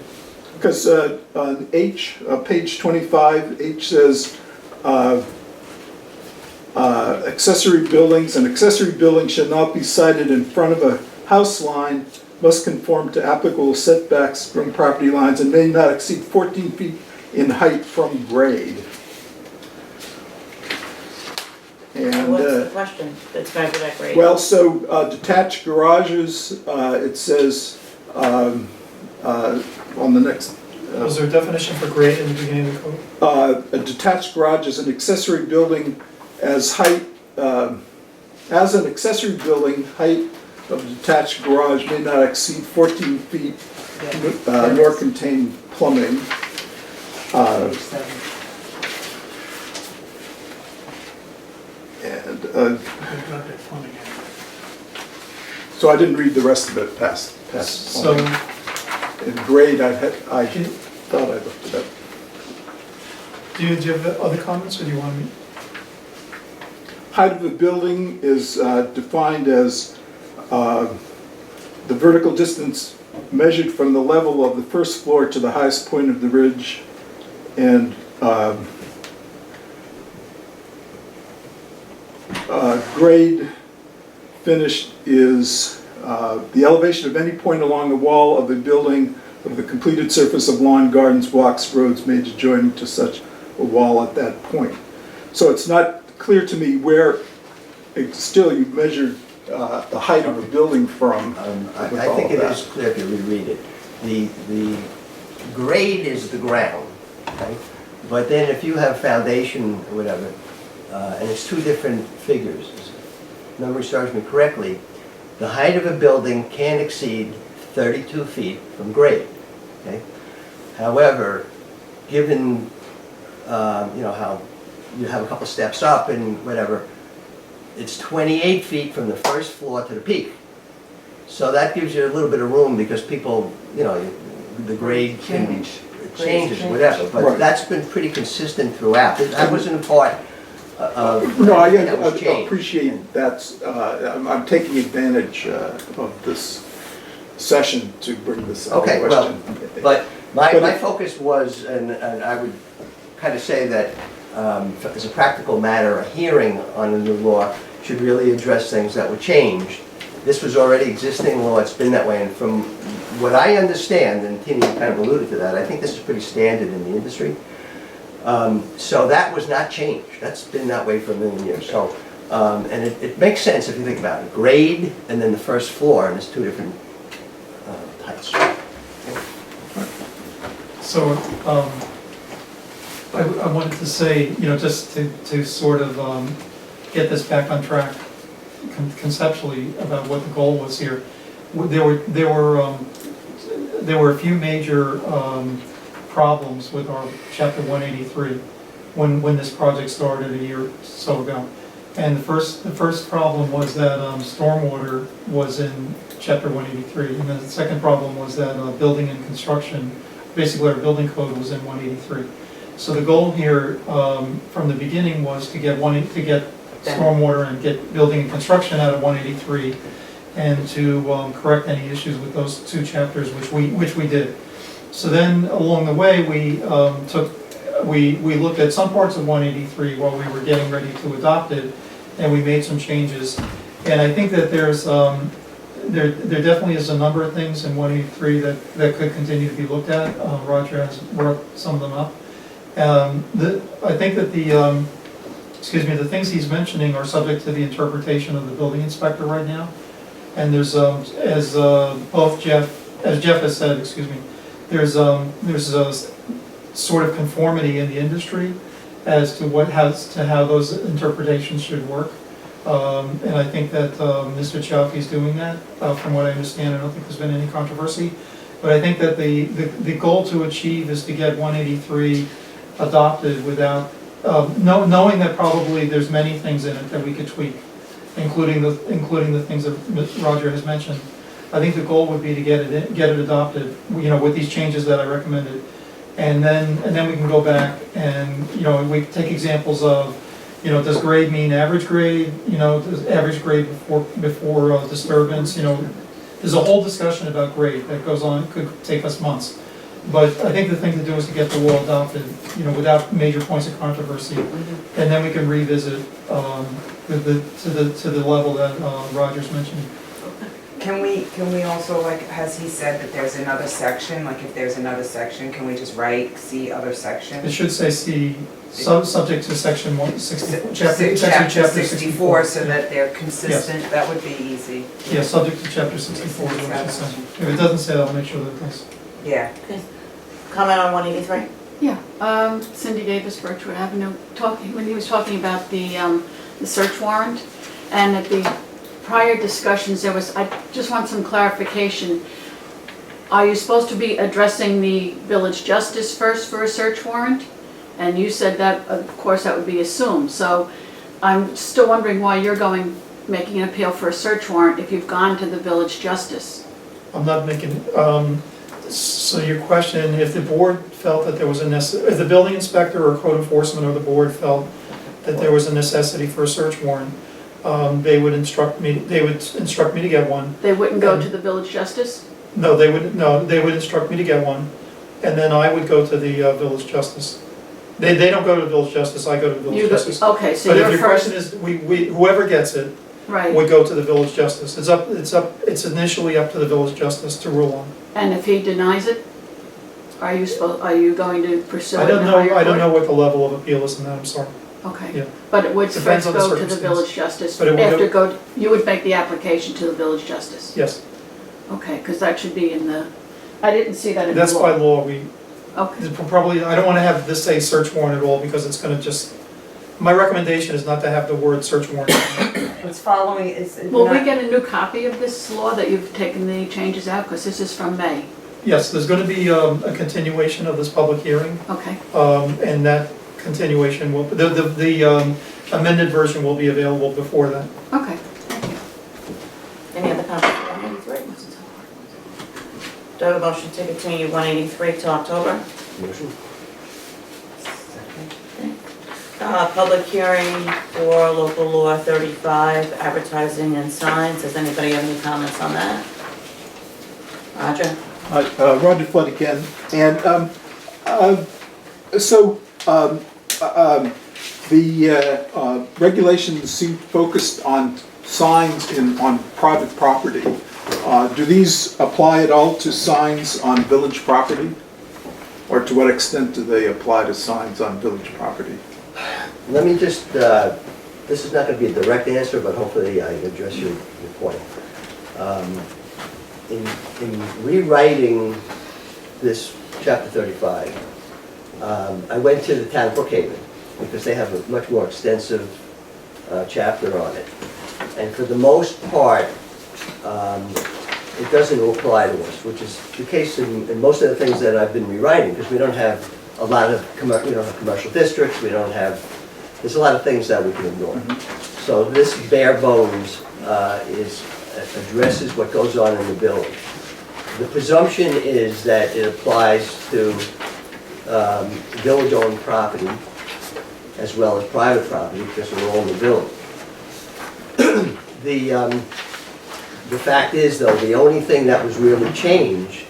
because on H, page 25, H says accessory buildings, an accessory building should not be sited in front of a house line, must conform to applicable setbacks from property lines, and may not exceed 14 feet in height from grade. And
What's the question? It's measured at grade?
well, so detached garages, it says on the next,
Was there a definition for grade in the beginning of the code?
a detached garage is an accessory building as an accessory building, height of a detached garage may not exceed 14 feet, nor contain plumbing.
Page 7.
And
They've got that plumbing in.
so I didn't read the rest of it past
So,
plumbing. In grade, I thought I looked it up.
do you have other comments, or do you want me?
Height of the building is defined as the vertical distance measured from the level of the first floor to the highest point of the ridge, and grade finished is the elevation of any point along the wall of the building of the completed surface of lawn, gardens, walks, roads made adjoining to such a wall at that point. So it's not clear to me where, still you measured the height of a building from. with
I
all
think
of
it
that.
is clear if you reread it. The grade is the ground, okay? But then if you have foundation or whatever, and it's two different figures, if memory serves me correctly, the height of a building can't exceed 32 feet from grade, okay? However, given, how you have a couple steps up and whatever, it's 28 feet from the first floor to the peak. So that gives you a little bit of room because people, the grade can be, it changes, whatever. But
Right.
that's been pretty consistent throughout. That wasn't a part of.
No, I
that was changed.
appreciate that. I'm taking advantage of this session to bring this up.
Okay, well, but my
But-
focus was, and I would kind of say that as a practical matter, a hearing on a new law should really address things that were changed. This was already existing law, it's been that way, and from what I understand, and Tina kind of alluded to that, I think this is pretty standard in the industry. So that was not changed, that's been that way for a million years. So, and it makes sense if you think about it, grade and then the first floor, and it's two different heights.
So, I wanted to say, just to sort of get this back on track conceptually about what the goal was here. There were a few major problems with our chapter 183 when this project started a year or so ago. And the first problem was that stormwater was in chapter 183, and then the second problem was that building and construction, basically our building code was in 183. So the goal here from the beginning was to get stormwater and get building and construction out of 183, and to correct any issues with those two chapters, which we did. So then along the way, we looked at some parts of 183 while we were getting ready to adopt it, and we made some changes. And I think that there's there definitely is a number of things in 183 that could continue to be looked at. Roger has brought some of them up. I think that the things he's mentioning are subject to the interpretation of the building inspector right now. And there's, as Jeff has said, there's a sort of conformity in the industry as to how those interpretations should work. And I think that Mr. Chowke's doing that, from what I understand. I don't think there's been any controversy. But I think that the goal to achieve is to get 183 adopted without, knowing that probably there's many things in it that we could tweak, including the things that Roger has mentioned. I think the goal would be to get it adopted, with these changes that I recommended. And then we can go back and, we take examples of, does grade mean average grade? Does average grade before disturbance? There's a whole discussion about grade that goes on, could take us months. But I think the thing to do is to get the law adopted, without major points of controversy. And then we can revisit to the level that Roger's mentioned.
Can we also, has he said that there's another section, if there's another section, can we just write, see other section?
It should say C, subject to section 160, chapter
64, so that they're consistent, that would be easy.
Yeah, subject to chapter 64 is what it should say. If it doesn't say that, I'll make sure that it does.
Yeah.
Comment on 183?
Yeah, Cindy Davis, Birchwood Avenue, when he was talking about the search warrant, and at the prior discussions, I just want some clarification. Are you supposed to be addressing the village justice first for a search warrant? And you said that, of course, that would be assumed. So I'm still wondering why you're making an appeal for a search warrant if you've gone to the village justice.
I'm not making, so your question, if the board felt that there was if the building inspector or code enforcement or the board felt that there was a necessity for a search warrant, they would instruct me to get one.
They wouldn't go to the village justice?
No, they would instruct me to get one, and then I would go to the village justice. They don't go to the village justice, I go to the village justice.
Okay, so
But
your
if your
first,
question is, whoever gets it
right,
would go to the village justice. It's initially up to the village justice to rule on.
and if he denies it, are you going to pursue it
I
in
don't
the
know,
higher
I don't
court?
know what the level of appeal is in that, I'm sorry.
Okay,
Yeah.
but it would
Depends
first
on the
go to the
circumstance.
village justice,
But it would
you would make the application to the village justice?
Yes,
Okay, because that should be in the, I didn't see that in the
that's by
law.
law,
Okay,
Probably, I don't wanna have this say search warrant at all, because it's gonna just, my recommendation is not to have the word search warrant.
It's following, it's.
will we
not-
get a new copy of this law that you've taken the changes out, because this is from May?
Yes, there's gonna be a continuation of this public hearing,
Okay,
and that continuation will, the amended version will be available before that.
okay, thank you.
Any other comments on 183? Do I have a motion to continue 183 to October?
Motion?
Public hearing for local law 35, advertising and signs. Does anybody have any comments on that? Roger?
Roger Flood again, and the regulations seem focused on signs on private property. Do these apply at all to signs on village property? Or to what extent do they apply to signs on village property?
Let me just, this is not going to be a direct answer, but hopefully I address your point. In rewriting this chapter 35, I went to the town of Brookhaven because they have a much more extensive chapter on it. And for the most part, it doesn't apply to us, which is the case in most of the things that I've been rewriting, because we don't have a lot of, we don't have commercial districts, we don't have, there's a lot of things that we can ignore. So this bare bones addresses what goes on in the village. The presumption is that it applies to village-owned property as well as private property, because we're all in the village. The fact is, though, the only thing that was really changed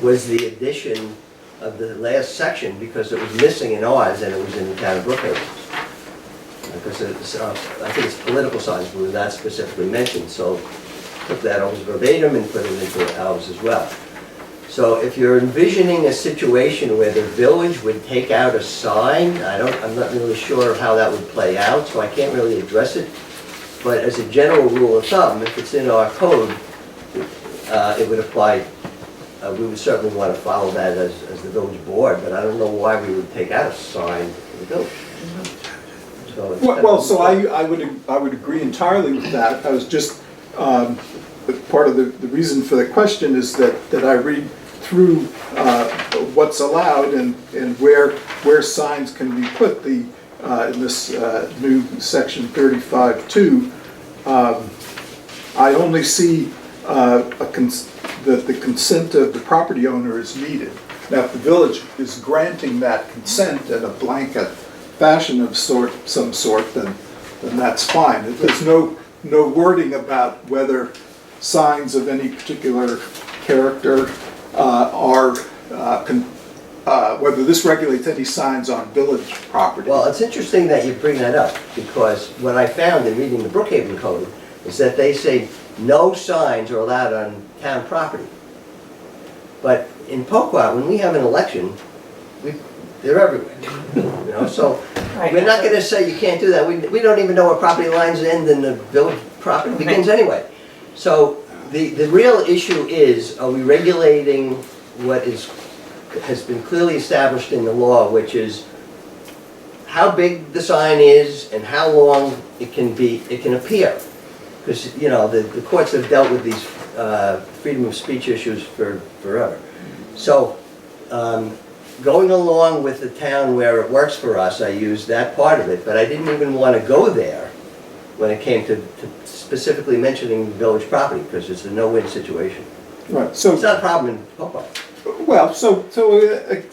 was the addition of the last section, because it was missing in ours and it was in the town of Brookhaven. Because it's, I think it's political signs were not specifically mentioned, so took that almost verbatim and put it into ours as well. So if you're envisioning a situation where the village would take out a sign, I'm not really sure how that would play out, so I can't really address it. But as a general rule of thumb, if it's in our code, it would apply. We would certainly want to follow that as the village board, but I don't know why we would take out a sign in the village. So it's kind
Well,
of-
so I would agree entirely with that. I was just, part of the reason for the question is that I read through what's allowed and where signs can be put. In this new section 35(2), I only see that the consent of the property owner is needed. Now, if the village is granting that consent in a blanket fashion of some sort, then that's fine. There's no wording about whether signs of any particular character whether this regulates any signs on village property.
Well, it's interesting that you bring that up, because what I found in reading the Brookhaven Code is that they say no signs are allowed on town property. But in Poquat, when we have an election, they're everywhere. So we're not going to say you can't do that. We don't even know where property lines end and the village property begins anyway. So the real issue is, are we regulating what has been clearly established in the law, which is how big the sign is and how long it can appear. Because, the courts have dealt with these freedom of speech issues forever. So, going along with the town where it works for us, I used that part of it, but I didn't even want to go there when it came to specifically mentioning village property, because it's a no-win situation.
Right. So
It's not a problem in Poquat.
well, so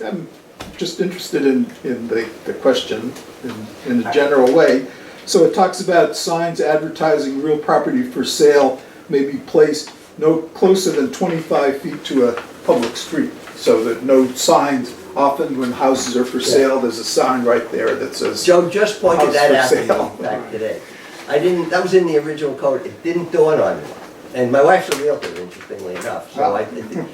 I'm just interested in the question in a general way. So it talks about signs advertising real property for sale may be placed no closer than 25 feet to a public street. So that no signs, often when houses are for sale, there's a sign right there that says.
Joe just pointed that out
House
to
for sale.
me back today. That was in the original code, it didn't dawn on me. And my wife's a realtor, interestingly enough, so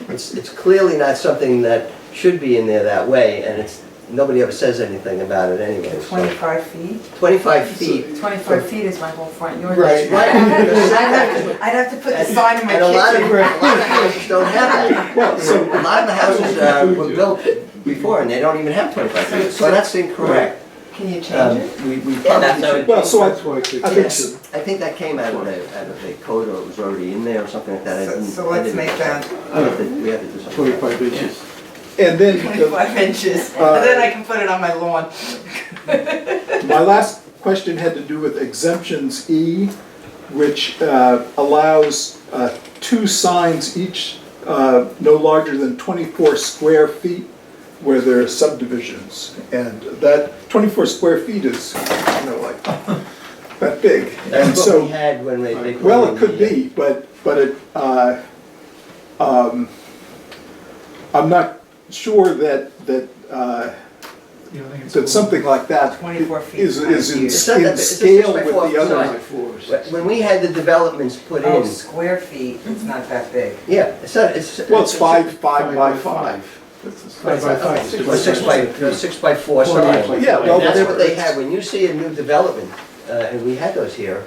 it's clearly not something that should be in there that way, and nobody ever says anything about it anyway. So
25 feet?
25 feet.
25 feet is my whole front yard.
Right.
I'd have to put the sign in my
And a lot of
kitchen.
houses don't have that.
Well, so
A lot of the houses were built before, and they don't even have 25 feet, so that's incorrect.
Can you change it?
We
Yeah, that's
probably
how
should.
it-
Well, so I think,
Yes, I think that came out of the code, or it was already in there or something like that. I didn't-
So
I
let's
didn't-
make that
We have to do something.
25 inches. And then, the-
25 inches, and then I can put it on my lawn.
my last question had to do with exemptions E, which allows 2 signs each no larger than 24 square feet where there are subdivisions. And that 24 square feet is, like, that big. And
That's what
so,
we had when they. put
well,
in
it could
the,
be, but it, I'm not sure that
You know, I think it's
that something like that
24 feet
is in
It's not that-
in
it's just
scale
by
with
four
the other.
sides. When we had the developments put
Oh,
in,
square feet, it's not that big.
yeah, it's not, it's.
Well, it's 5 by 5.
Or 6 by 4 sign.
Yeah, well,
That's what they
it's-
had, when you see a new development, and we had those here,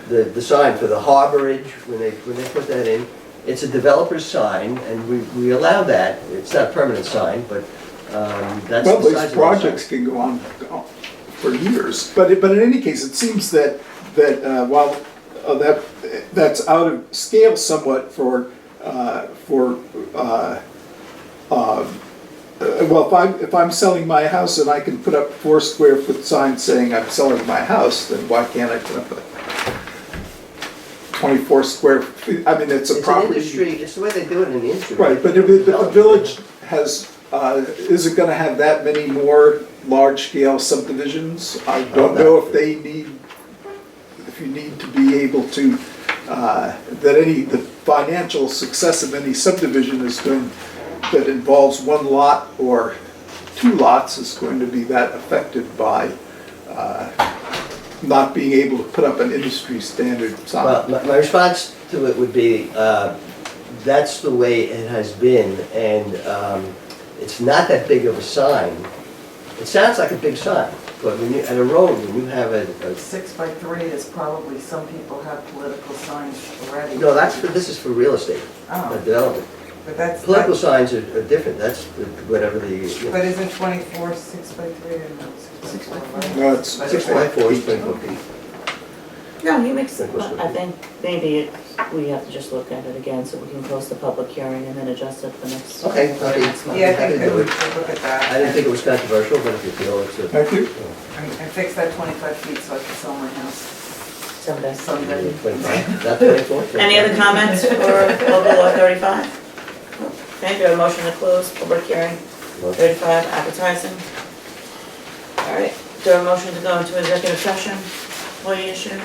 the sign for the harborage, when they put that in, it's a developer's sign, and we allow that, it's not a permanent sign, but, that's
Well,
the
these
size of the
projects
sign.
can go on for years. But in any case, it seems that while that's out of scale somewhat well, if I'm selling my house and I can put up 4 square foot signs saying I'm selling my house, then why can't I put up a 24 square feet? I mean, it's a
It's an
property.
industry, it's the way they do it in the industry.
Right, but if the village has, isn't gonna have that many more large-scale subdivisions. I don't know if they need, if you need to be able to, the financial success of any subdivision is going, that involves 1 lot or 2 lots is going to be that affected by not being able to put up an industry standard sign.
Well, my response to it would be, that's the way it has been, and it's not that big of a sign. It sounds like a big sign, but when you, at a road, when you have a
6 by 3 is probably, some people have political signs already.
no, this is for real estate,
Oh,
development.
But that's,
Political signs are different, that's whatever the,
but isn't 24 6 by 3 or no? 6 by 4?
No, it's
6 by 4 is 24 feet.
No, he makes,
That was what
I
we-
think maybe we have to just look at it again so we can post the public hearing and then adjust it for next.
Okay,
for
okay.
next month.
Yeah, I
Happy
think
to do
we
it.
should look at that.
I didn't think it was controversial, but if you feel it's a.
Thank you.
and fix that 25 feet so I can sell my house
Someday.
someday.
25, not 24?
Any other comments for local law 35? Okay, do I have a motion to close public hearing 35 advertising? All right, do I have a motion to go into executive session? Employee issue?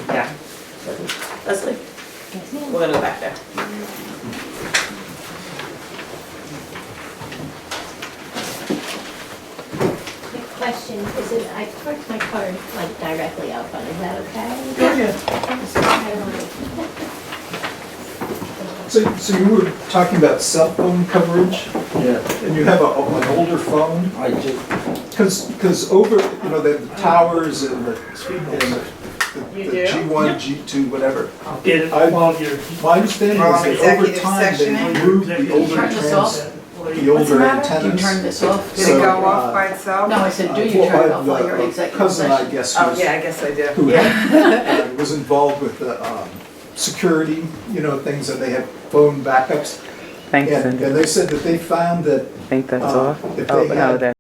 Yeah.
Leslie? We're gonna go back there.
Quick question, is it, I parked my car like directly out front, is that okay?
So you were talking about cell phone coverage,
Yeah,
and you have an older phone?
I do.
Because over, the towers and the
You
the
do?
G1, G2, whatever.
I'll get it
I-
while you're.
My understanding
Well,
is that over
executive
time,
session
they
in?
removed the older
Turn this off.
the
What's the
older
matter? Do you
antennas.
turn this off?
Did
So,
it go off by itself?
No, I said, do you
Well,
turn it
I
off
have
while you're in
a
executive
cousin, I
session?
guess,
Oh, yeah, I guess I do.
who was involved with the security, things that they have phone backups.
Thanks,
And
Cindy.
and they said that they found that
I think that's
uh,
off.
if
Oh,
they
no,
had
that.